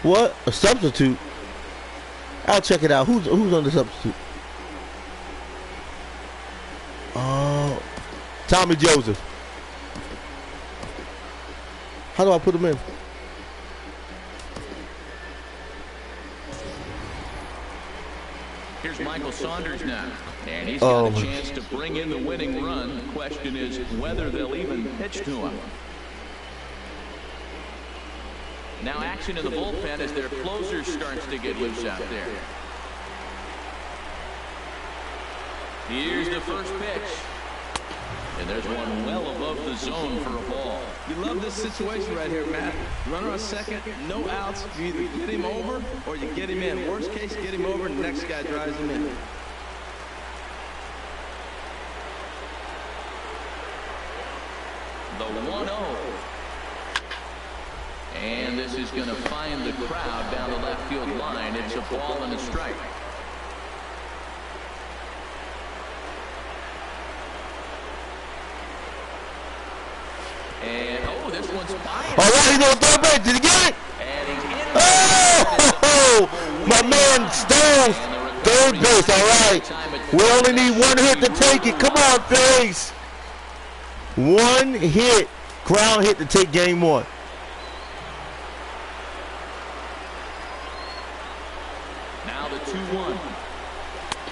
What? A substitute? I'll check it out. Who's on the substitute? Oh, Tommy Joseph. How do I put him in? Here's Michael Saunders now, and he's got a chance to bring in the winning run. The question is whether they'll even pitch to him. Now action in the bullpen as their closer starts to get loose out there. Here's the first pitch. And there's one well above the zone for a ball. You love this situation right here, Matt. Runner on second, no outs. You either get him over or you get him in. Worst case, get him over and the next guy drives him in. The 1-0. And this is going to find the crowd down the left field line. It's a ball and a strike. And, oh, this one's fired. All right, he's on third base. Did he get it? And he's in. Oh, my man Stones, third base. All right. We only need 1 hit to take it. Come on, Phillies. 1 hit, ground hit to take game 1. Now the 2-1.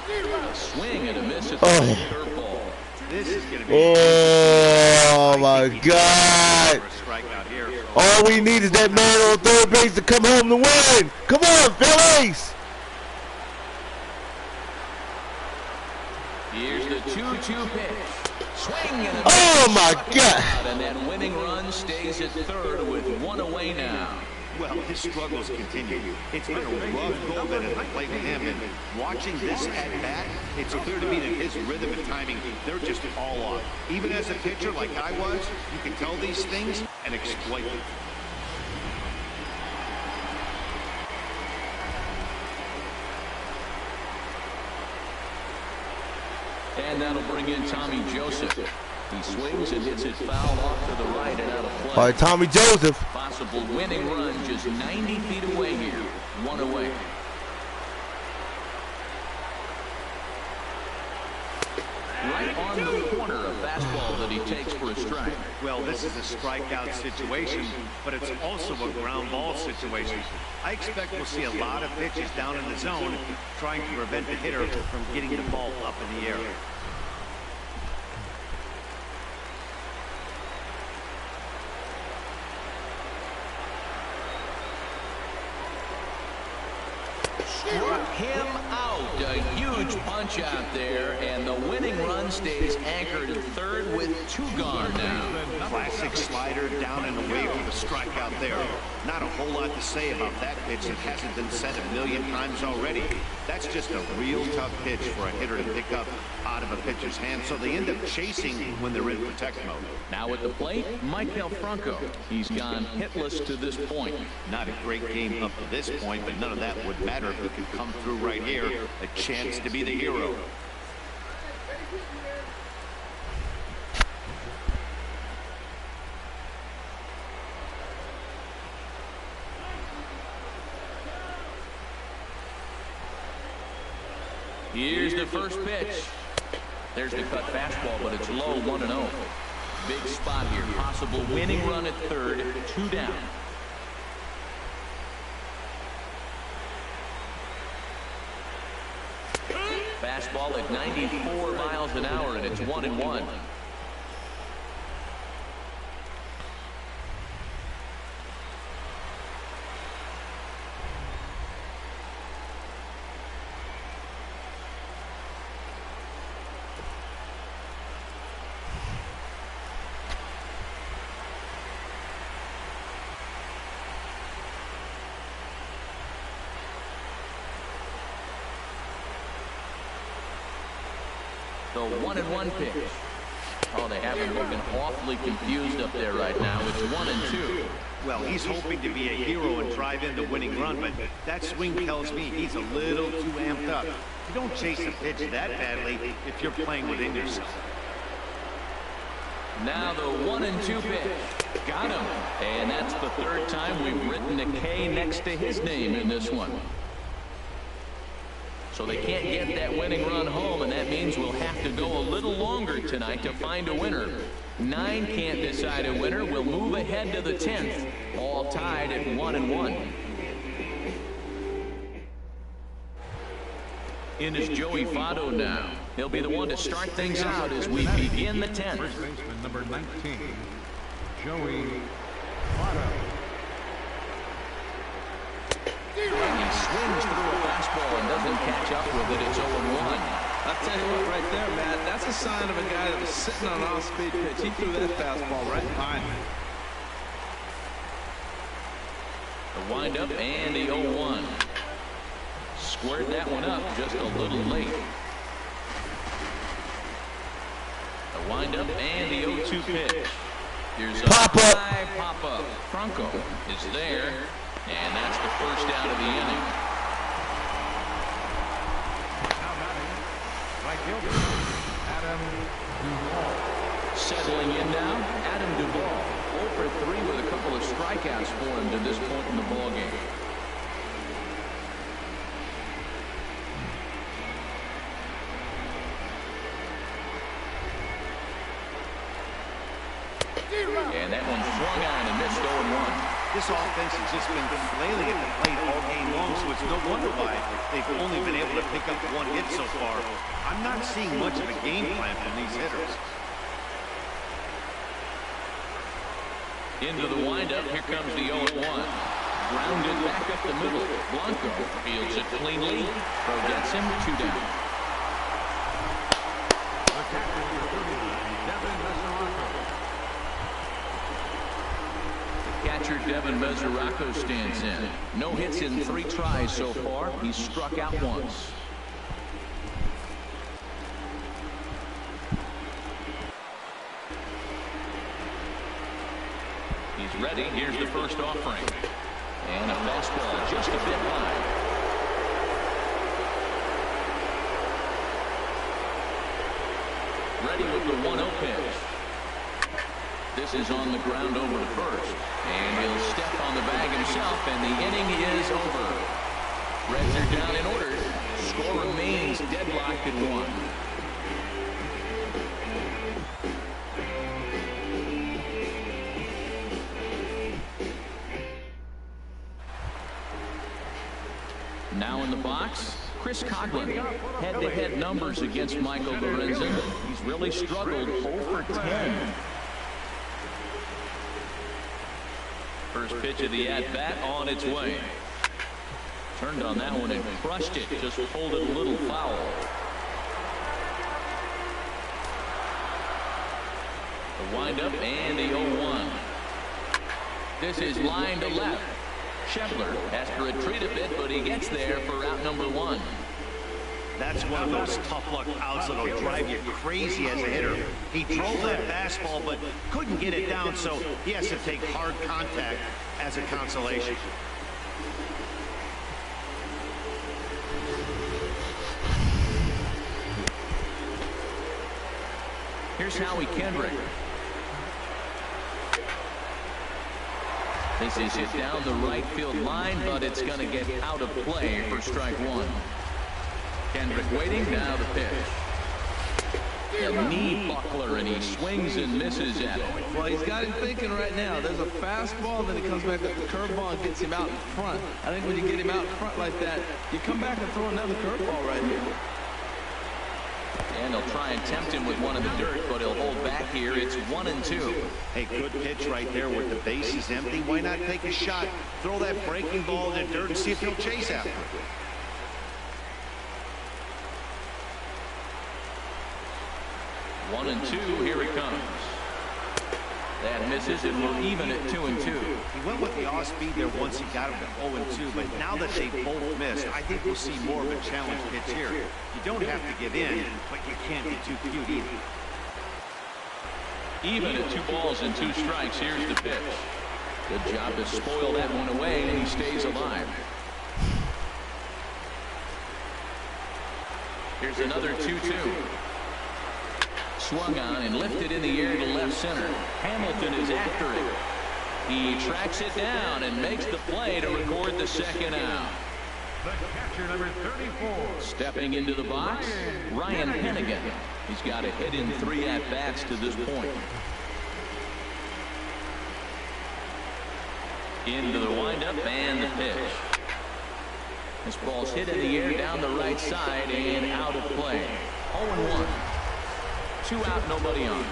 A swing and a miss at the curveball. This is going to be oh my God. All we need is that man on third base to come home to win. Come on, Phillies. Here's the 2-2 pitch. Swing and a oh my God. And that winning run stays at third with 1 away now. Well, his struggles continue. It's been a rough go that at the plate with him, and watching this at bat, it's clear to me that his rhythm and timing, they're just all off. Even as a pitcher like I was, you can tell these things and exploit them. And that'll bring in Tommy Joseph. He swings and hits it foul off to the right and out of play. All right, Tommy Joseph. Possible winning run just 90 feet away here. 1 away. Right on the corner, a fastball that he takes for a strike. Well, this is a strikeout situation, but it's also a ground ball situation. I expect we'll see a lot of pitches down in the zone trying to prevent the hitter from getting the ball up in the air. Struck him out. A huge punch out there, and the winning run stays anchored at third with 2 gone now. Classic slider down and away for the strikeout there. Not a whole lot to say about that pitch that hasn't been said a million times already. That's just a real tough pitch for a hitter to pick up out of a pitcher's hand, so they end up chasing when they're in protect mode. Now at the plate, Michael Franco. He's gone hitless to this point. Not a great game up to this point, but none of that would matter if he could come through right here. A chance to be the hero. Here's the first pitch. There's the cut fastball, but it's low, 1-0. Big spot here. Possible winning run at third, 2 down. Fastball at 94 miles an hour, and it's 1-1. The 1-1 pitch. Oh, they have him looking awfully confused up there right now. It's 1-2. Well, he's hoping to be a hero and drive in the winning run, but that swing tells me he's a little too amped up. You don't chase a pitch that badly if you're playing within yourself. Now the 1-2 pitch. Got him. And that's the third time we've written a K next to his name in this one. So they can't get that winning run home, and that means we'll have to go a little longer tonight to find a winner. 9 can't decide a winner. We'll move ahead to the 10th, all tied at 1-1. In is Joey Votto now. He'll be the one to start things out as we begin the 10th. First baseman number 19, Joey Votto. He swings through a fastball and doesn't catch up with it. It's 0-1. I'll tell you what, right there, Matt, that's a sign of a guy that was sitting on an off-speed pitch. He threw that fastball right behind him. The windup and the 0-1. Squared that one up just a little late. The windup and the 0-2 pitch. Here's a high pop-up. Franco is there, and that's the first out of the inning. Now batting, right fielder, Adam Duvall. Settling in now, Adam Duvall. 0 for 3 with a couple of strikeouts for him to this point in the ballgame. And that one swung on and missed 0-1. This offense has just been flailing at the plate all game long, so it's no wonder why they've only been able to pick up 1 hit so far. I'm not seeing much of a game plan from these hitters. Into the windup, here comes the 0-1. Grounded back up the middle. Blanco fields it cleanly. Throw gets him 2 down. The captain, number 30, Devin Mesoraco. Catcher Devin Mesoraco stands in. No hits in 3 tries so far. He's struck out once. He's ready. Here's the first offering. And a fastball just a bit high. Ready with the 1-0 pitch. This is on the ground over to first. And he'll step on the bag himself, and the inning is over. Reds are down in order. Score remains deadlocked at 1. Now in the box, Chris Coughlin. Head-to-head numbers against Michael Lorenzen. He's really struggled. 0 for 10. First pitch of the at-bat on its way. Turned on that one and crushed it. Just pulled it a little foul. The windup and the 0-1. This is line to left. Schebler has to retreat a bit, but he gets there for out number 1. That's one of those tough luck outs that'll drive you crazy as a hitter. He drove that fastball, but couldn't get it down, so he has to take hard contact as a consolation. Here's Howie Kendrick. This is hit down the right field line, but it's going to get out of play for strike 1. Kendrick waiting, now the pitch. A knee buckler, and he swings and misses at it. Well, he's got him thinking right now. There's a fastball, then he comes back with the curveball and gets him out in front. I think when you get him out in front like that, you come back and throw another curveball right here. And they'll try and tempt him with one in the dirt, but he'll hold back here. It's 1-2. Hey, good pitch right there with the bases empty. Why not take a shot? Throw that breaking ball in the dirt and see if he'll chase after it. 1-2, here it comes. That misses, and we're even at 2-2. He went with the off speed there once he got him to 0-2, but now that they both missed, I think we'll see more of a challenge pitch here. You don't have to give in, but you can't be too cute either. Even at 2 balls and 2 strikes, here's the pitch. Good job to spoil that one away, and he stays alive. Here's another 2-2. Swung on and lifted in the air to left center. Hamilton is after it. He tracks it down and makes the play to record the second out. The catcher, number 34. Stepping into the box, Ryan Hennigan. He's got a hit in 3 at-bats to this point. Into the windup and the pitch. This ball's hit in the air down the right side and out of play. 0-1. 2 out, nobody on.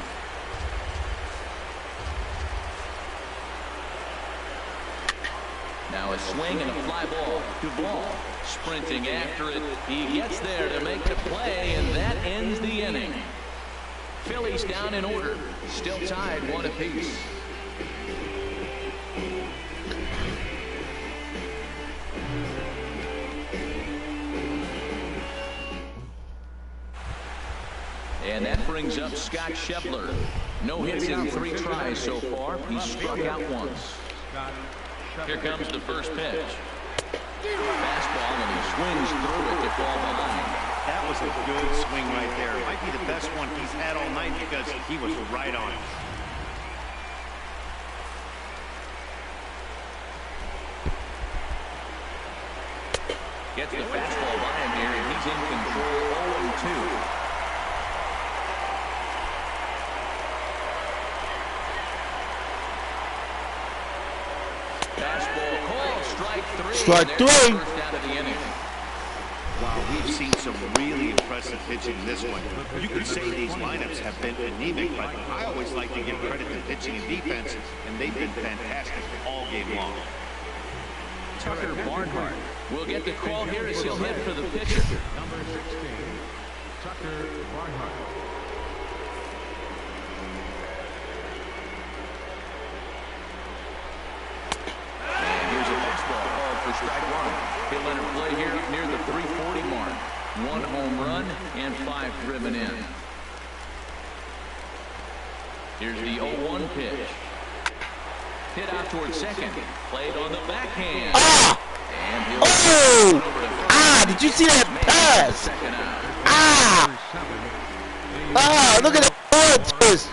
Now a swing and a fly ball. Duvall sprinting after it. He gets there to make the play, and that ends the inning. Phillies down in order. Still tied 1 apiece. And that brings up Scott Schebler. No hits in 3 tries so far. He's struck out once. Here comes the first pitch. Fastball, and he swings through it to fall behind. That was a good swing right there. It might be the best one he's had all night because he was right on it. Gets the fastball by him here, and he's in control. 0-2. Fastball called, strike 3. Strike 3. First out of the inning. Wow, we've seen some really impressive pitching in this one. You could say these lineups have been anemic, but I always like to give credit to pitching and defense, and they've been fantastic all game long. Tucker Barnhart will get the call here as he'll hit for the pitcher. Number 16, Tucker Barnhart. And here's a fastball called for strike 1. He'll let her play here near the 340 mark. 1 home run and 5 driven in. Here's the 0-1 pitch. Hit out towards second. Played on the backhand. And he'll did you see that pass? Look at that twist.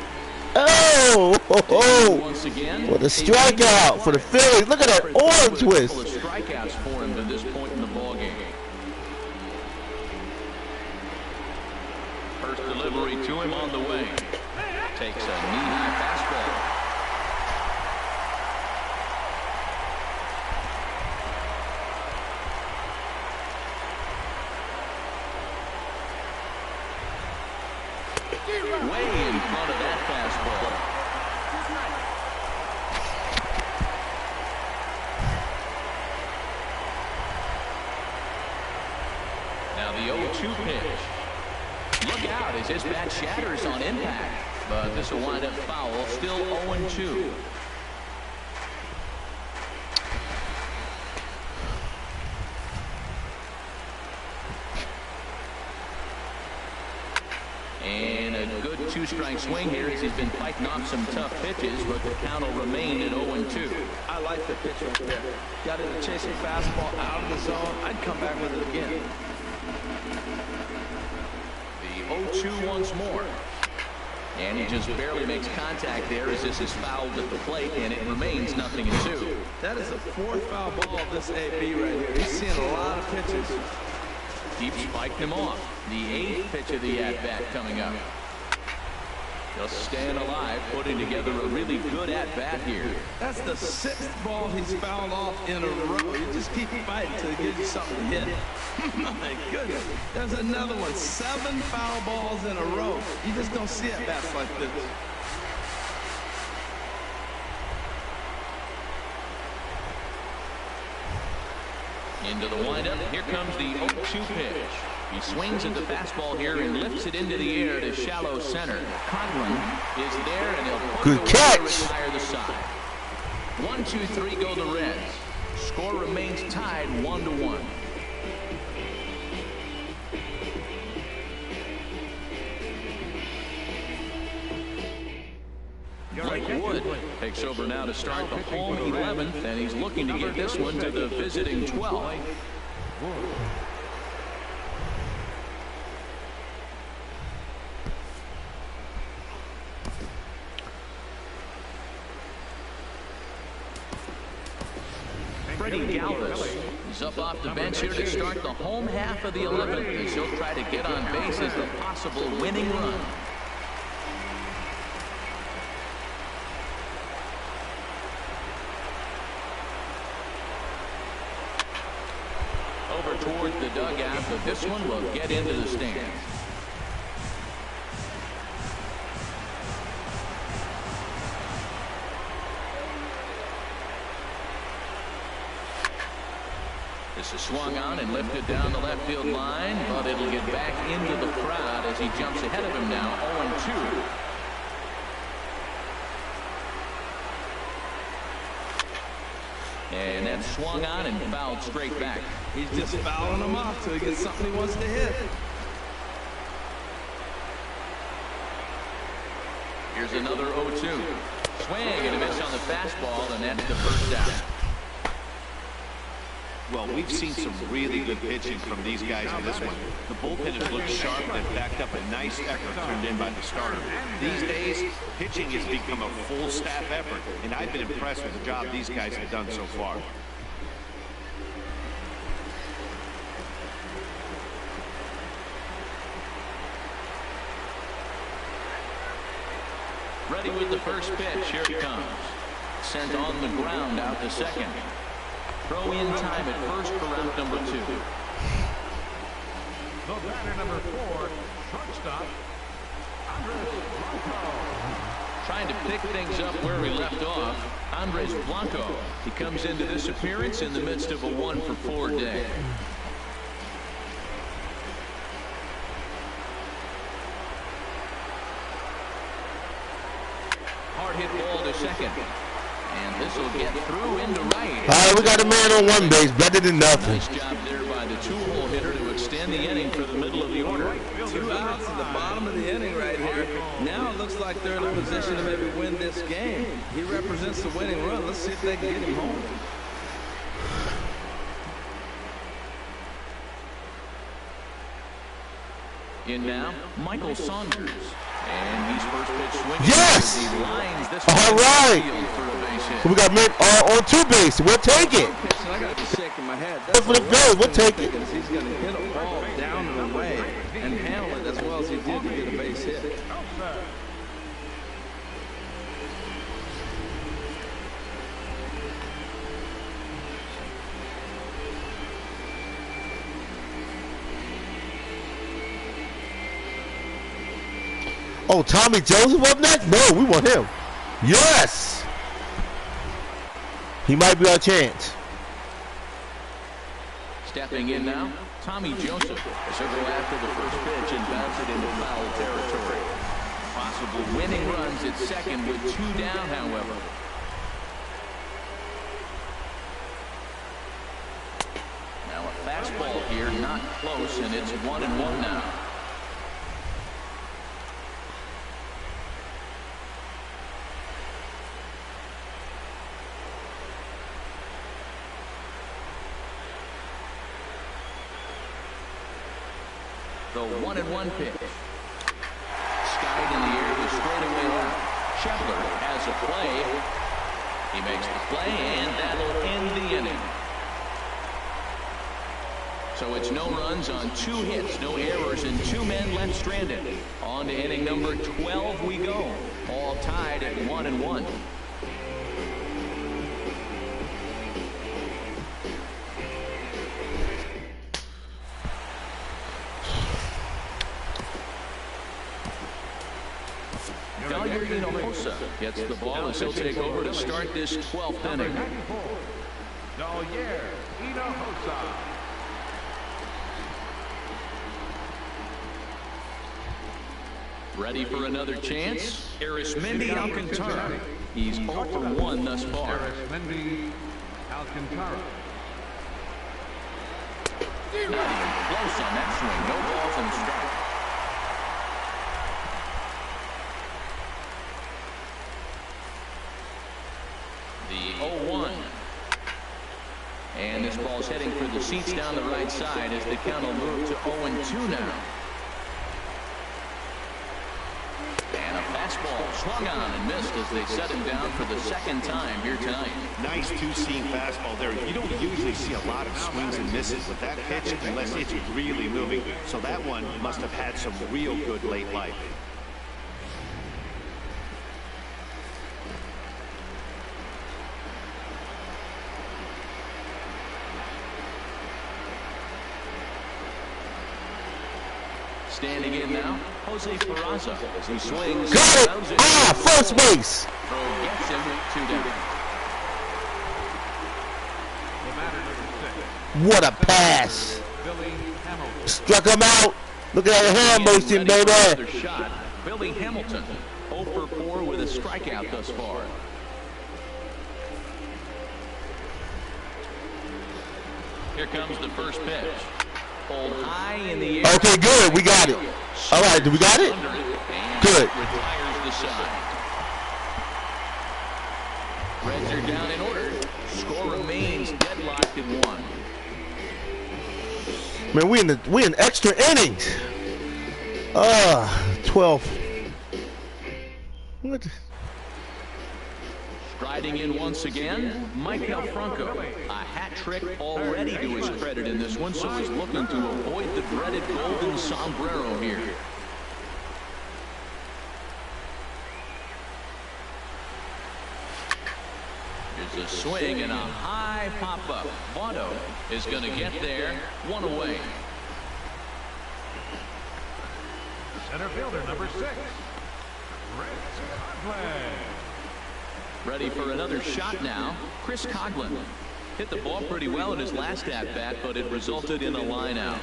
Once again, What a strikeout for the Phillies. Look at that arm twist. Strikeouts for him to this point in the ballgame. First delivery to him on the way. Takes a knee-high fastball. Way in front of that fastball. Now the 0-2 pitch. Look out as his bat shatters on impact. But this will wind up foul. Still 0-2. And a good 2-strike swing here as he's been fighting off some tough pitches, but the count will remain at 0-2. I like the pitch right there. Got it to chase a fastball out of the zone. I'd come back with it again. The 0-2 once more. And he just barely makes contact there as this is fouled at the plate, and it remains 0-2. That is the 4th foul ball of this AB right here. He's seeing a lot of pitches. Deep spiked him off. The 8th pitch of the at-bat coming up. Just staying alive, putting together a really good at-bat here. That's the 6th ball he's fouled off in a row. You just keep fighting until he gives you something to hit. My goodness. There's another one. 7 foul balls in a row. You just don't see at-bats like this. Into the windup. Here comes the 0-2 pitch. He swings at the fastball here and lifts it into the air to shallow center. Conlon is there, and he'll put good it away catch. to retire the side. 1-2-3 go the Reds. Score remains tied 1-1. Blake Wood takes over now to start the home 11th, and he's looking to get this one to the visiting 12th. Freddie Galvis is up off the bench here to start the home half of the 11th, as he'll try to get on base as the possible winning run. Over towards the dugout, but this one will get into the stands. This is swung on and lifted down the left field line, but it'll get back into the crowd as he jumps ahead of him now, 0-2. And that's swung on and fouled straight back. He's just fouling him off till he gets something he wants to hit. Here's another 0-2. Swing and a miss on the fastball, and that's the first down. Well, we've seen some really good pitching from these guys in this one. The bullpen has looked sharp and backed up a nice effort turned in by the starter. These days, pitching has become a full staff effort, and I've been impressed with the job these guys have done so far. Ready with the first pitch. Here it comes. Sent on the ground out to second. Throw in time at first for round number 2. The batter number 4, shortstop, Andres Blanco. Trying to pick things up where we left off, Andres Blanco. He comes into this appearance in the midst of a 1-for-4 day. Hard hit ball to second. And this will get through into right. All right, we got a man on one base, better than nothing. Nice job there by the 2-hole hitter to extend the inning for the middle of the order. 2 outs at the bottom of the inning right here. Now it looks like they're in a position to maybe win this game. He represents the winning run. Let's see if they can get him home. In now, Michael Saunders. And he's first pitch swinging. Yes! He lines this All right. for a base hit. So we got men on 2 base. We'll take it. I got to be shaking my head. That's what it goes. We'll take it. Because he's going to hit a ball down and away and handle it as well as he did to get a base hit. Oh, Tommy Joseph up next? No, we want him. Yes! He might be our chance. Stepping in now, Tommy Joseph. So go after the first pitch and bounce it into foul territory. Possible winning runs at second with 2 down, however. Now a fastball here, not close, and it's 1-1 now. The 1-1 pitch. Skied in the air to straightaway left. Scheffler has a play. He makes the play, and that'll end the inning. So it's no runs on 2 hits, no errors, and 2 men left stranded. On to inning number 12 we go. All tied at 1-1. Hinojosa gets the ball as he'll take over to start this 12th inning. Hinojosa. shortstop. Ready for another chance? Arismendi Alcantara. He's 0 for 1 thus far. Arismendi Alcantara. Not even close on that swing. No balls and a strike. The 0-1. And this ball's heading for the seats down the right side as the count will move to 0-2 now. And a fastball swung on and missed as they set him down for the second time here tonight. Nice two-seam fastball there. You don't usually see a lot of swings and misses with that pitch unless it's really moving. So that one must have had some real good late life. Standing in now, Jose Peraza as he swings. Got it! Ah, first base! Throw gets him 2 down. The batter, number 6. What a pass! Billy Hamilton. Struck him out. Look at that hand motion, Ready for another baby. shot. Billy Hamilton, 0 for 4 with a strikeout thus far. Here comes the first pitch. Pulled high in the air. Okay, good. We got it. All right, do we got it? Good. Retires the side. Reds are down in order. Score remains deadlocked at 1. Man, we in extra innings. 12. What? Striding in once again, Michael Franco. A hat trick already to his credit in this one, so he's looking to avoid the dreaded golden sombrero here. Here's a swing and a high pop-up. Votto is going to get there. 1 away. Center fielder, number 6. Chris Coughlin. Ready for another shot now. Chris Coughlin hit the ball pretty well in his last at-bat, but it resulted in a line out.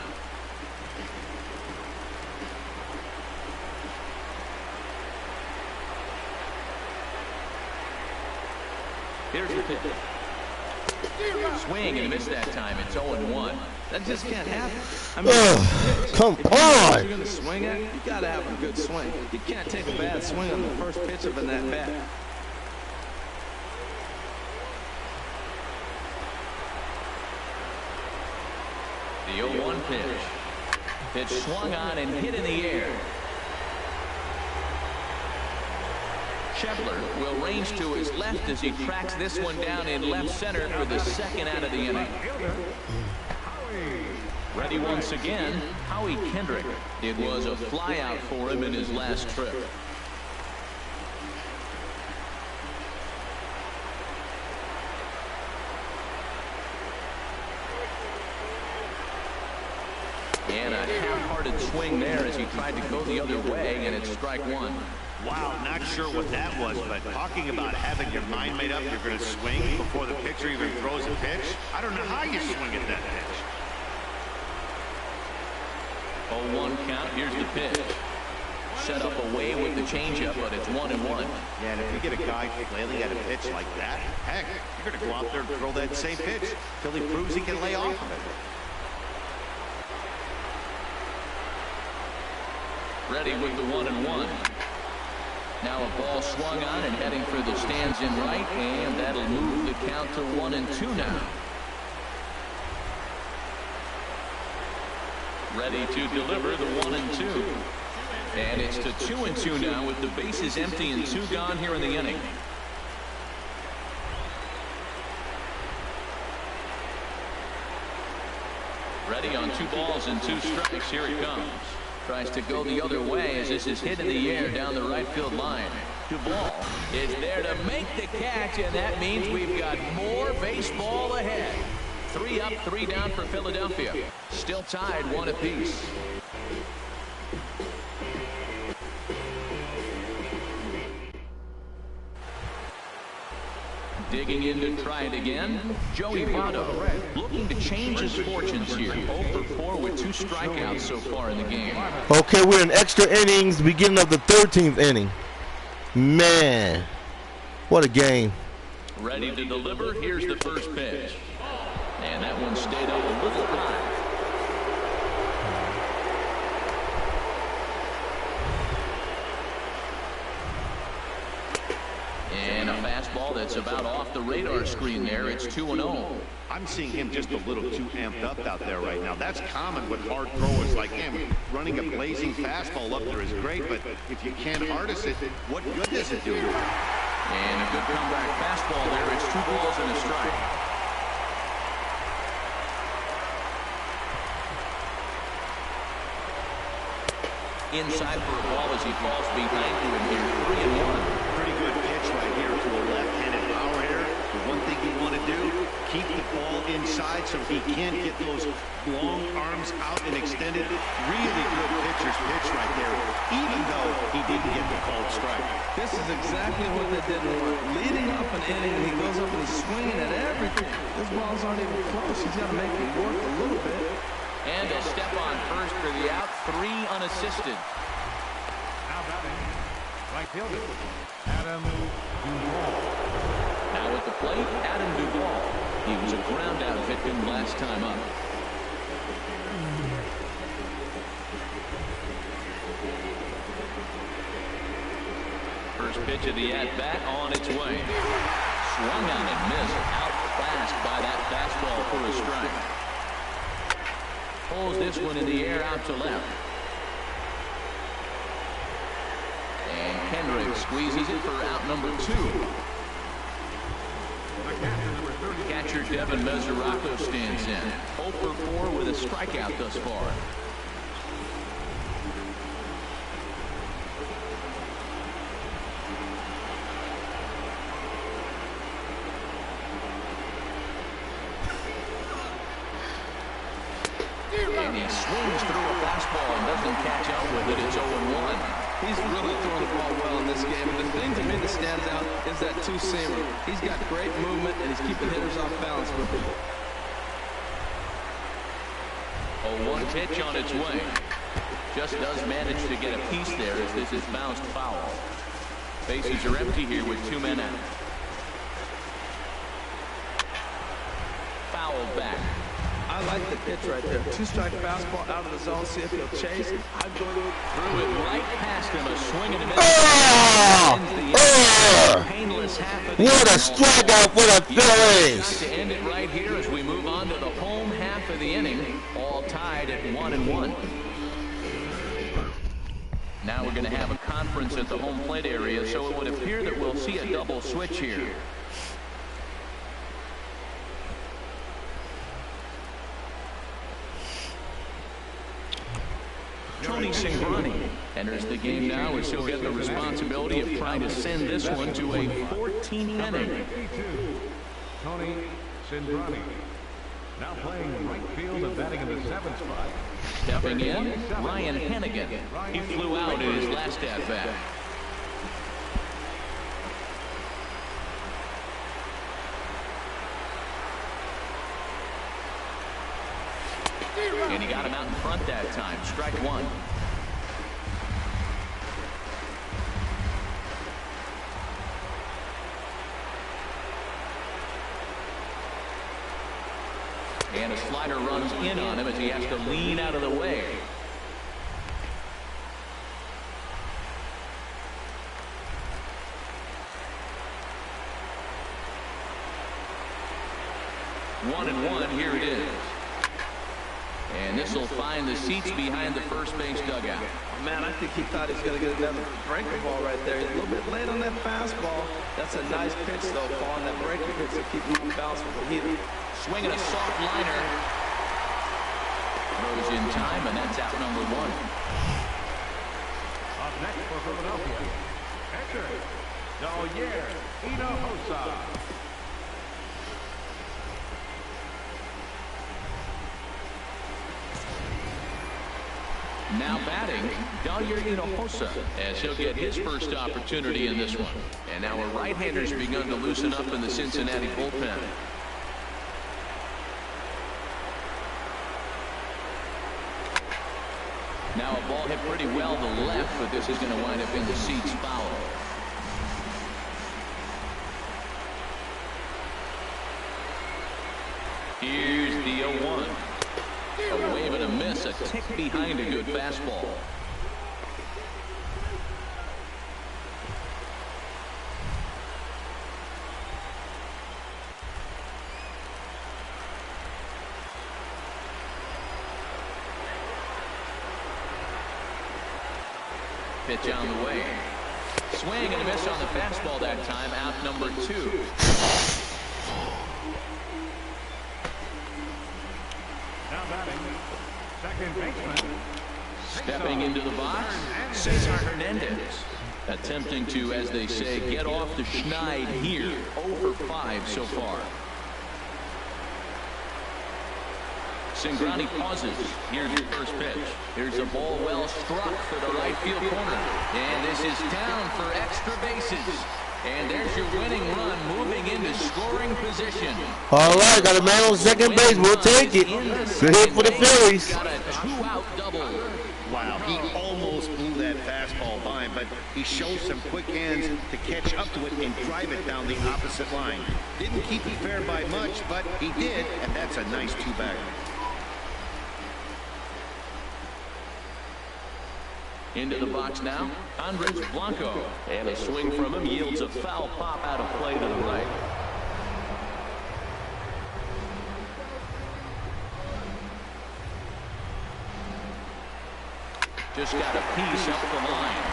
Here's the pitch. Swing and miss that time. It's 0-1. That just can't happen. I mean, Come if on. you're going to swing at, you got to have a good swing. You can't take a bad swing on the first pitch of an at-bat. The 0-1 pitch. Pitch swung on and hit in the air. Scheffler will range to his left as he tracks this one down in left center for the second out of the inning. Ready once again, Howie Kendrick. It was a flyout for him in his last trip. And a half-hearted swing there as he tried to go the other way, and it's strike 1. Wow, not sure what that was, but talking about having your mind made up, you're going to swing before the pitcher even throws a pitch. I don't know how you swing at that pitch. 0-1 count. Here's the pitch. Set up away with the changeup, but it's 1-1. Yeah, and if you get a guy flailing at a pitch like that, heck, you're going to go out there and throw that same pitch till he proves he can lay off of it. Ready with the 1-1. Now a ball swung on and heading for the stands in right, and that'll move the count to 1-2 now. Ready to deliver the 1-2. And it's to 2-2 now with the bases empty and 2 gone here in the inning. Ready on 2 balls and 2 strikes. Here he comes. Tries to go the other way as this is hit in the air down the right field line. Duvall is there to make the catch, and that means we've got more baseball ahead. 3 up, 3 down for Philadelphia. Still tied 1 apiece. digging in to try it again. Joey Votto looking to change his fortunes here. 0 for 4 with 2 strikeouts so far in the game. Okay, we're in extra innings, beginning of the 13th inning. Man, what a game. Ready to deliver. Here's the first pitch. And that one stayed up a little high. And a fastball that's about off the radar screen there. It's 2-0. I'm seeing him just a little too amped up out there right now. That's common with hard throwers like him. Running a blazing fastball up there is great, but if you can't harness it, what good does it do? And a good comeback fastball there. It's 2 balls and a strike. Inside for a ball as he falls behind you in here. 3-1. Pretty good pitch right here to a left-handed power hitter. The one thing you want to do, keep the ball inside so he can't get those long arms out and extended. Really good pitcher's pitch right there, even though he didn't get the called strike. This is exactly what they didn't want. Leading up an inning, he goes up and he's swinging at everything. This ball's aren't even close. He's got to make it work a little bit. And a step on first for the out. 3 unassisted. Now batting, right fielder, Adam Duvall. Now at the plate, Adam Duvall. He was a ground out victim last time up. First pitch of the at-bat on its way. Swung on and missed. Out fast by that fastball for a strike. Pulls this one in the air out to left. And Kendrick squeezes it for out number 2. Catcher Devin Mesoraco stands in. 0 for 4 with a strikeout thus far. And he swings through a fastball and doesn't catch up with it. It's 0-1. He's really throwing the ball well in this game. And the thing to me that stands out is that two-seamer. He's got great movement, and he's keeping hitters off balance with it. 0-1 pitch on its way. Just does manage to get a piece there as this is bounced foul. Bases are empty here with 2 men out. Foul back. I like the pitch right there. 2-strike fastball out of the zone. See if he'll chase. I'm going to threw it right past him. A swing and a miss. Painless half of the what a strikeout for the Phillies. To end it right here as we move on to the home half of the inning. All tied at 1-1. Now we're going to have a conference at the home plate area, so it would appear that we'll see a double switch here. Tony Cingrani enters the game now as he'll get the responsibility of trying to send this one to a 14th inning. Tony Cingrani, now playing right field and batting in the 7th spot. Stepping in, Ryan Hennigan. He flew out in his last at-bat. And he got him out in front that time. Strike 1. And a slider runs in on him as he has to lean out of the way. One and one, here it is. And this will find the seats behind the first base dugout. Man, I think he thought he was going to get another breaker ball right there. He's a little bit late on that fastball. That's a nice pitch, though, Paul, on that breaker pitch to keep him bouncing with the heat. Swinging a soft liner. Throws in time, and that's out number 1. Up next for Philadelphia, Hector Doyer Hinojosa. Now batting, Hinojosa, as he'll get his first opportunity in this one. And now a right-hander's begun to loosen up in the Cincinnati bullpen. Now a ball hit pretty well to left, but this is going to wind up in the seats foul. Here's the 0-1. A wave and a miss, a tick behind a good fastball. Pitch on the way. Swing and a miss on the fastball that time. Out number 2. Now batting, second baseman. Stepping into the box, Cesar Hernandez. Attempting to, as they say, get off the schneid here. 0 for 5 so far. Cingrani pauses. Here's your first pitch. Here's a ball well struck for the right field corner. And this is down for extra bases. And there's your winning run, moving into scoring position. All right, got a man on second base. We'll take it. Good hit for the Phillies. Got a 2-out double. Wow, he almost blew that fastball by him, but he showed some quick hands to catch up to it and drive it down the opposite line. Didn't keep it fair by much, but he did, and that's a nice 2-bagger. Into the box now, Andres Blanco. And a swing from him yields a foul pop out of play to the right. Just got a piece up the line.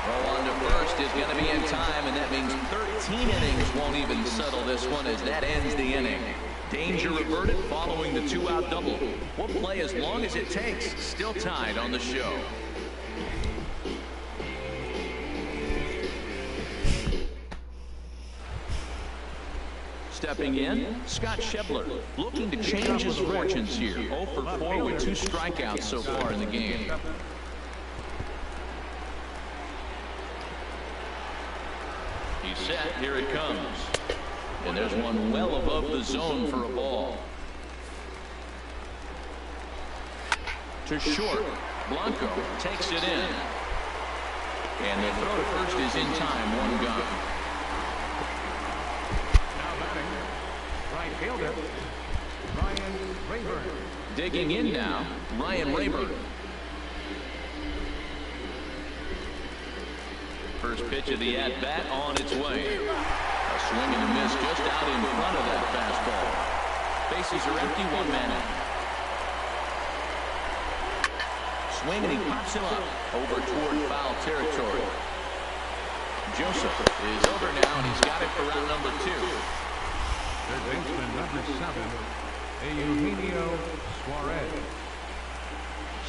Roll on to first is going to be in time, and that means 13 innings won't even settle this one as that ends the inning. Danger averted following the 2-out double. We'll play as long as it takes. Still tied on the show. Stepping in, Scott Schebler, looking to change his fortunes here. 0 for 4 with 2 strikeouts so far in the game. He's set. Here it comes. And there's one well above the zone for a ball. To short. Blanco takes it in. And the throw to first is in time. 1 gone. Now batting, right fielder, Ryan Rayburn. Digging in now, Ryan Rayburn. First pitch of the at-bat on its way. A swing and a miss just out in front of that fastball. Bases are empty, 1 man out. Swing and he pops him up over toward foul territory. Joseph is over now, and he's got it for round number 2. Third baseman number 7, Eugenio Suarez.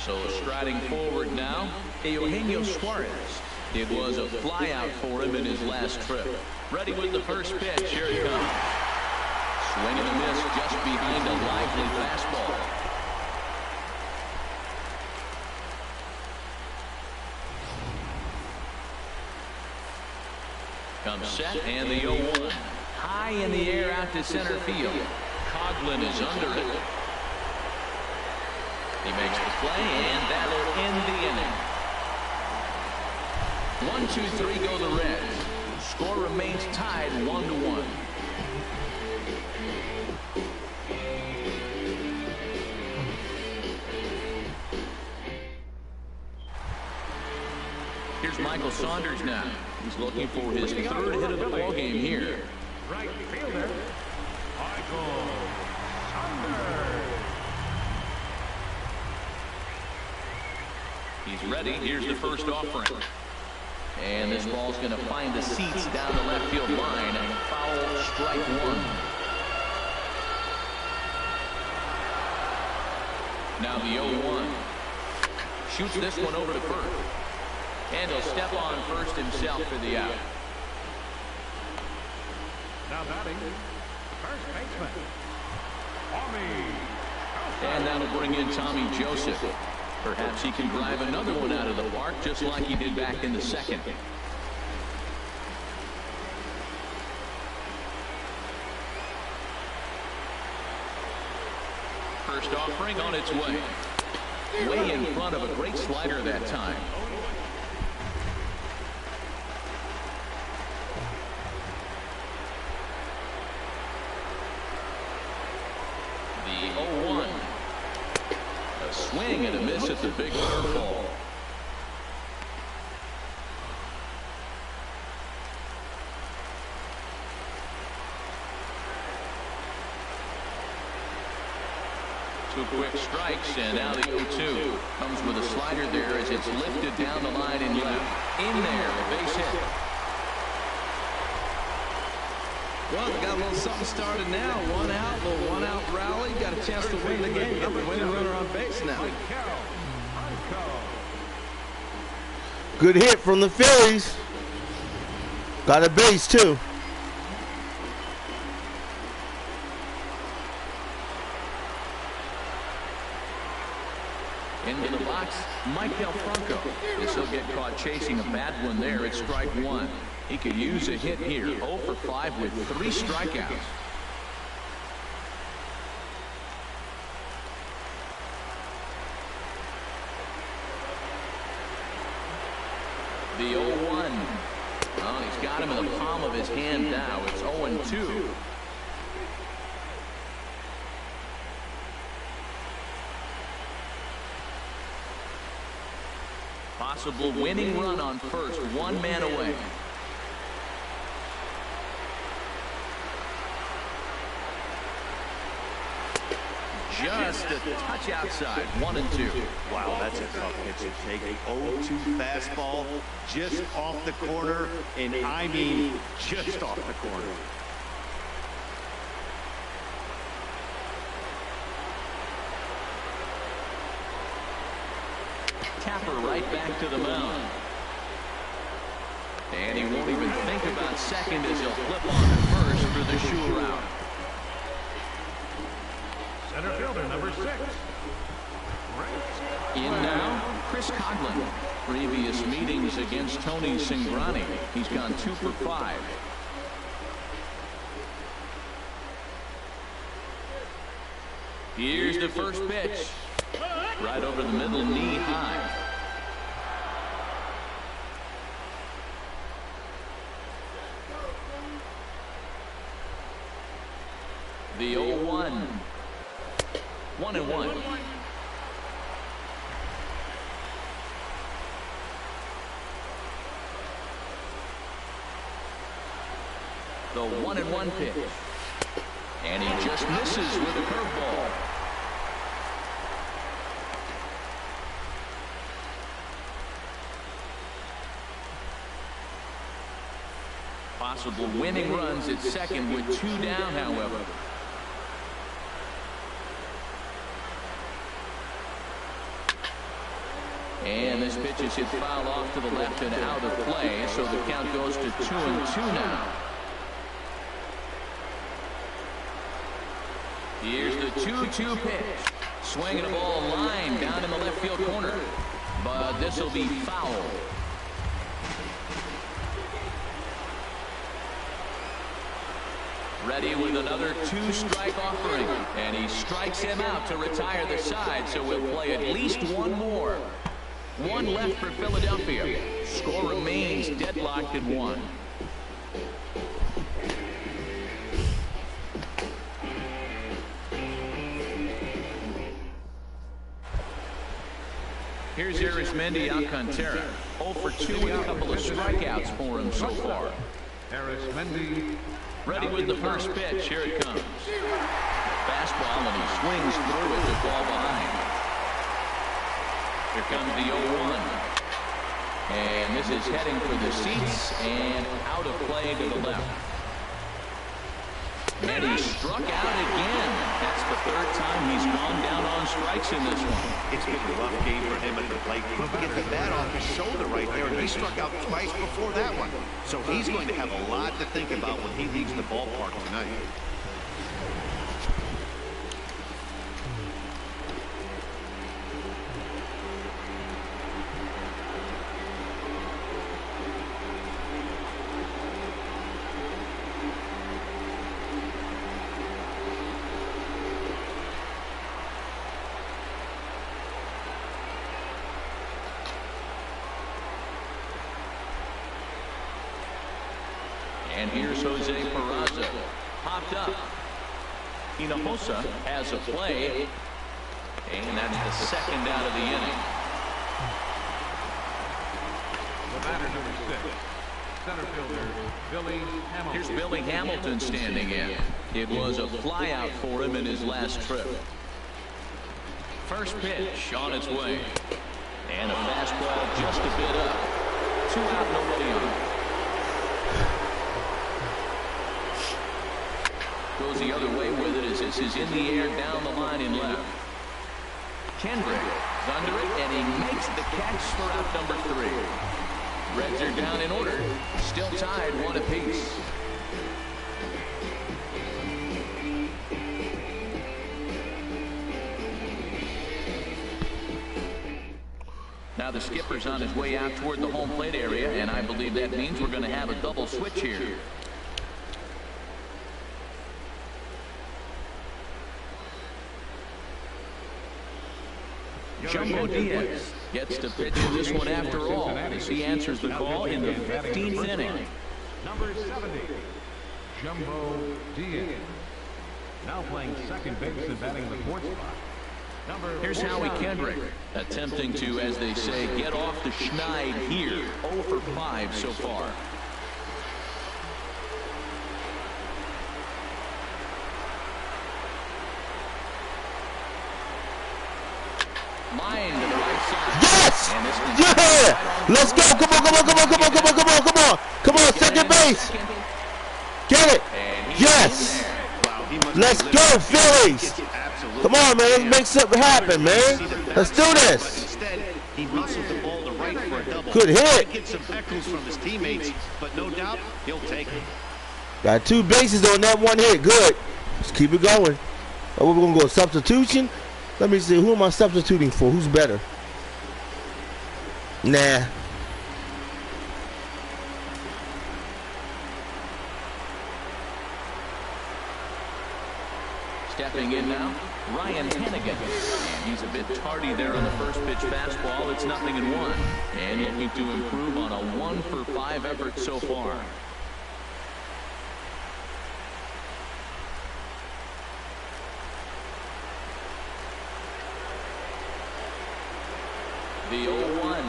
So striding forward now, Eugenio Suarez. It was a flyout for him in his last trip. Ready with the first pitch. Here it comes. Swing and a miss just behind a lively fastball. Comes set and the 0-1. High in the air out to center field. Coughlin is under it. He makes the play, and that'll end the inning. 1, 2, 3 go the Reds. Score remains tied 1-1. Here's Michael Saunders now. He's looking for his 3rd hit of the ballgame here. Right fielder, Michael Saunders. He's ready. Here's the first offering. And this ball's going to find the seats down the left field line. Foul, strike 1. Now the 0-1. Shoots this one over to first. And he'll step on first himself for the out. Now batting, first baseman, Army And that'll bring in Tommy Joseph. Perhaps he can drive another one out of the park just like he did back in the second. First offering on its way. Way in front of a great slider that time. The 0-1. A swing and a miss at the big curveball. Two quick strikes, and now the 0-2 comes with a slider there as it's lifted down the line and left. In there, a base hit. Well, they got a little something started now. One out, little one-out rally. Got a chance to win the game. Got the winning runner on base now. Good hit from the Phillies. Got a base, too. Into the box, Mike Del Franco. This will get caught chasing a bad one there. It's strike one. He could use a hit here. 0 for 5 with 3 strikeouts. The 0-1. Oh, he's got him in the palm of his hand now. It's 0-2. Possible winning run on first, 1 man away. Just a touch outside, 1-2. Wow, that's a tough pitch to take. 0-2 fastball just off the corner, and I mean just off the corner. Tapper right back to the mound. And he won't even think about second as he'll flip on to first for the sure out. Center fielder number 6. In now, Chris Coughlin. Previous meetings against Tony Cingrani. He's gone 2 for 5. Here's the first pitch. Right over the middle, knee high. The 0-1. 1-1. The 1-1 pitch. And he just misses with a curveball. Possible winning runs at second with 2 down, however. And this pitch is hit foul off to the left and out of play, so the count goes to 2-2 now. Here's the 2-2 pitch. Swinging a ball line down in the left field corner. But this will be foul. Ready with another 2-strike offering. And he strikes him out to retire the side, so we'll play at least 1 more. 1 left for Philadelphia. Score remains deadlocked at 1. Here's Arismendi Alcantara. 0 for 2 with a couple of strikeouts for him so far. Arismendi. Ready with the first pitch. Here it comes. Fastball, and he swings through it to fall behind. Here comes the 0-1. And this is heading for the seats and out of play to the left. And he struck out again. That's the 3rd time he's gone down on strikes in this one. It's been a rough game for him at the plate. Get the bat off his shoulder right there, and he struck out twice before that one. So he's going to have a lot to think about when he leaves the ballpark tonight. And here's Jose Peraza. Popped up. Hinojosa has a play. And that's the second out of the inning. The batter, number 6, center fielder, Billy Hamilton. Here's Billy Hamilton standing in. It was a flyout for him in his last trip. First pitch on its way. And a fastball just a bit up. 2 out, nobody on. Goes the other way with it as this is in the air down the line in left. Kendrick is under it, and he makes the catch for out number 3. Reds are down in order. Still tied 1 apiece. Now the skipper's on his way out toward the home plate area, and I believe that means we're going to have a double switch here. Jumbo Diaz gets to pitch in this one after all, as he answers the call in the 15th inning. Number 70, Jumbo Diaz. Now playing second base and batting in the 4th spot. Here's Howie Kendrick, attempting to, as they say, get off the schneid here. 0 for 5 so far. Line to the right side. Yes! Yeah! Let's go! Come on, come on, come on, come on, come on, come on, come on! Come on, second base! Get it! Yes! Let's go, Phillies! Come on, man. Let's make something happen, man. Let's do this. He muscled the ball to right for a double. Good hit. Get some heckles from his teammates, but no doubt he'll take it. Got 2 bases on that 1 hit. Good. Let's keep it going. Oh, we're gonna go substitution. Let me see. Who am I substituting for? Who's better? Nah. Stepping in now, Ryan Hennigan. And he's a bit tardy there on the first pitch fastball. It's 0-1. And looking to improve on a 1 for 5 effort so far. The 0-1.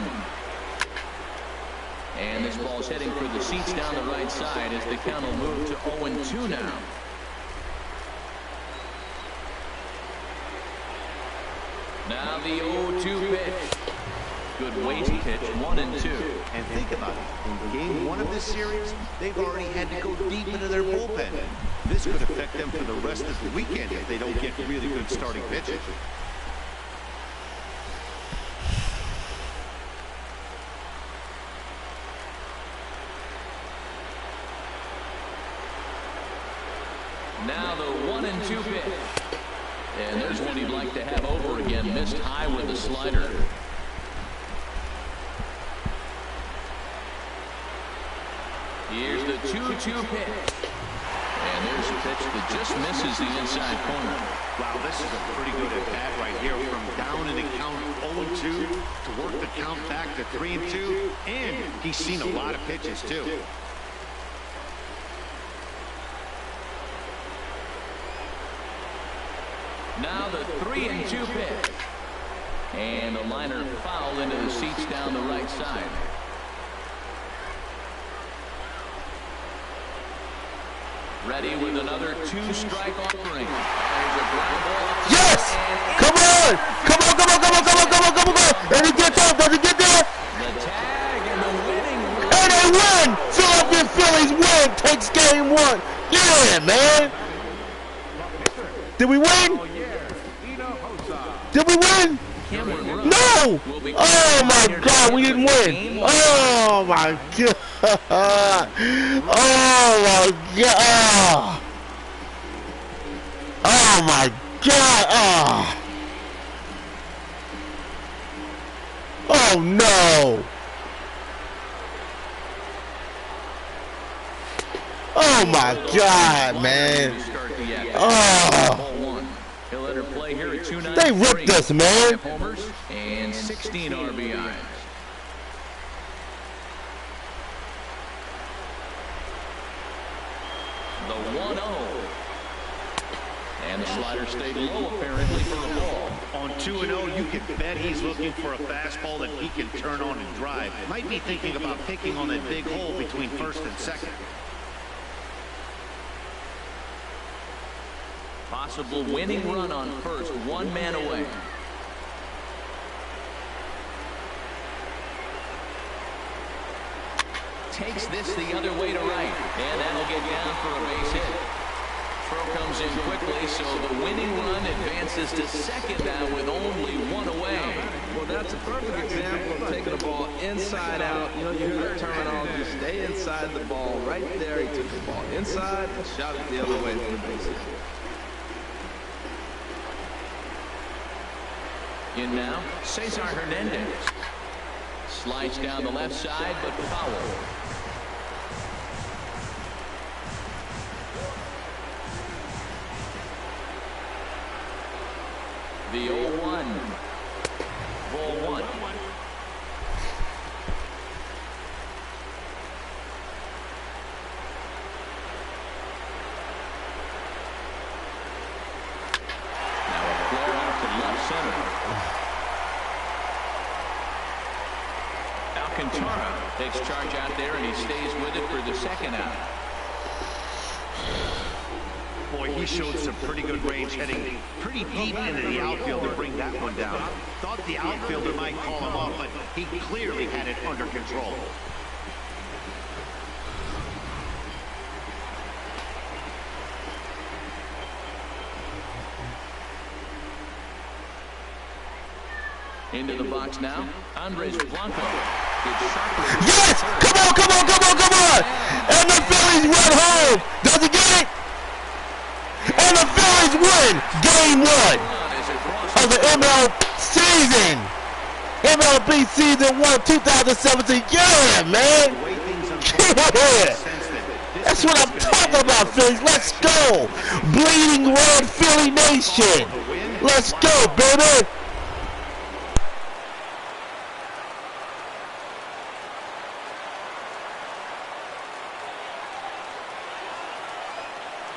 And this ball's heading for the seats down the right side as the count will move to 0-2 now. Now the 0-2 pitch. Good weight pitch, 1 and 2. And think about it. In game 1 of this series, they've already had to go deep into their bullpen. This could affect them for the rest of the weekend if they don't get really good starting pitching. Now the 1 and 2 pitch. And there's one he'd like to have over again. Missed high with a slider. Here's the 2-2 pitch. And there's a pitch that just misses the inside corner. Wow, this is a pretty good at-bat right here. From down in the count 0-2 to work the count back to 3-2. And he's seen a lot of pitches, too. Now the 3-2 pitch. And a liner foul into the seats down the right side. Ready with another 2-strike offering. There's a ground ball. Yes! Come on! Come on, come on, come on, come on, come on, come on, come on! Does he get there? Does he get there? The tag and the winning run. And they win! Philadelphia Phillies win! Takes game 1. Yeah, man! Did we win? Did we win? No! Oh my God, we didn't win. Oh my God. Oh my God. Oh my God. Oh no. Oh my God, man. Oh. They ripped us, man. Homers and 16 RBIs. The 1-0. And the slider stayed low, apparently, for the ball. On 2-0, you can bet he's looking for a fastball that he can turn on and drive. Might be thinking about picking on that big hole between first and second. Possible winning run on first, one man away. Takes this the other way to right, and that'll get down for a base hit. Throw comes in quickly, so the winning run advances to second now with only one away. Well, that's a perfect example of taking the ball inside out. You know, you hear the terminology, stay inside the ball. Right there, he took the ball inside and shot it the other way for the base hit. In now, Cesar Hernandez. Slides down the left side, but foul. The 0-1. Ball 1. Now a flare out to left center. Alcantara takes charge out there, and he stays with it for the second out. Boy, he showed some pretty good range, heading pretty deep into the outfield to bring that one down. Thought the outfielder might call him off, but he clearly had it under control. Into the box now, Andres Blanco. Yes! Come on, come on, come on, come on! And the Phillies run home! Does he get it? And the Phillies win Game 1 of the MLB season. MLB season 1 2017. Yeah, man! Yeah! That's what I'm talking about, Phillies. Let's go! Bleeding Red Philly Nation! Let's go, baby!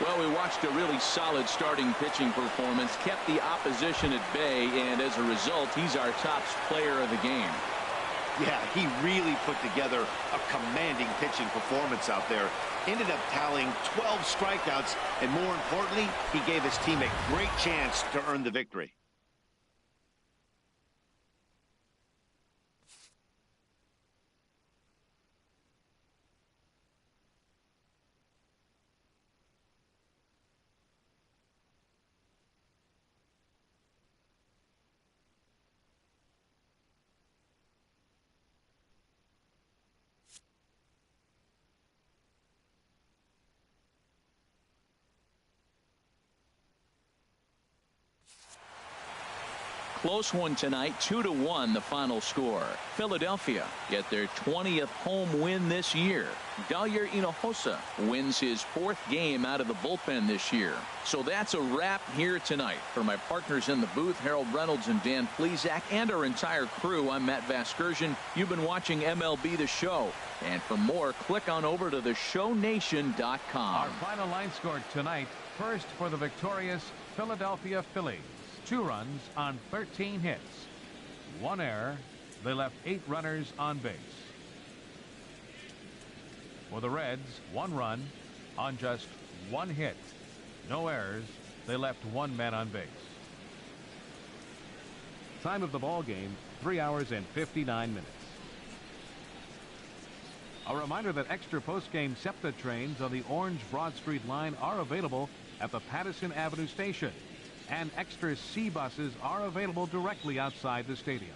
Well, we watched a really solid starting pitching performance, kept the opposition at bay, and as a result, he's our top player of the game. Yeah, he really put together a commanding pitching performance out there. Ended up tallying 12 strikeouts, and more importantly, he gave his team a great chance to earn the victory. Close one tonight, 2-1 the final score. Philadelphia get their 20th home win this year. Dayer Hinojosa wins his 4th game out of the bullpen this year. So that's a wrap here tonight. For my partners in the booth, Harold Reynolds and Dan Plesac, and our entire crew, I'm Matt Vasgersian. You've been watching MLB The Show. And for more, click on over to theshownation.com. Our final line score tonight, first for the victorious Philadelphia Phillies. 2 runs on 13 hits. 1 error. They left 8 runners on base. For the Reds, 1 run on just 1 hit. No errors. They left 1 man on base. Time of the ball game, 3 hours and 59 minutes. A reminder that extra post-game SEPTA trains on the Orange Broad Street line are available at the Patterson Avenue station, and extra C buses are available directly outside the stadium.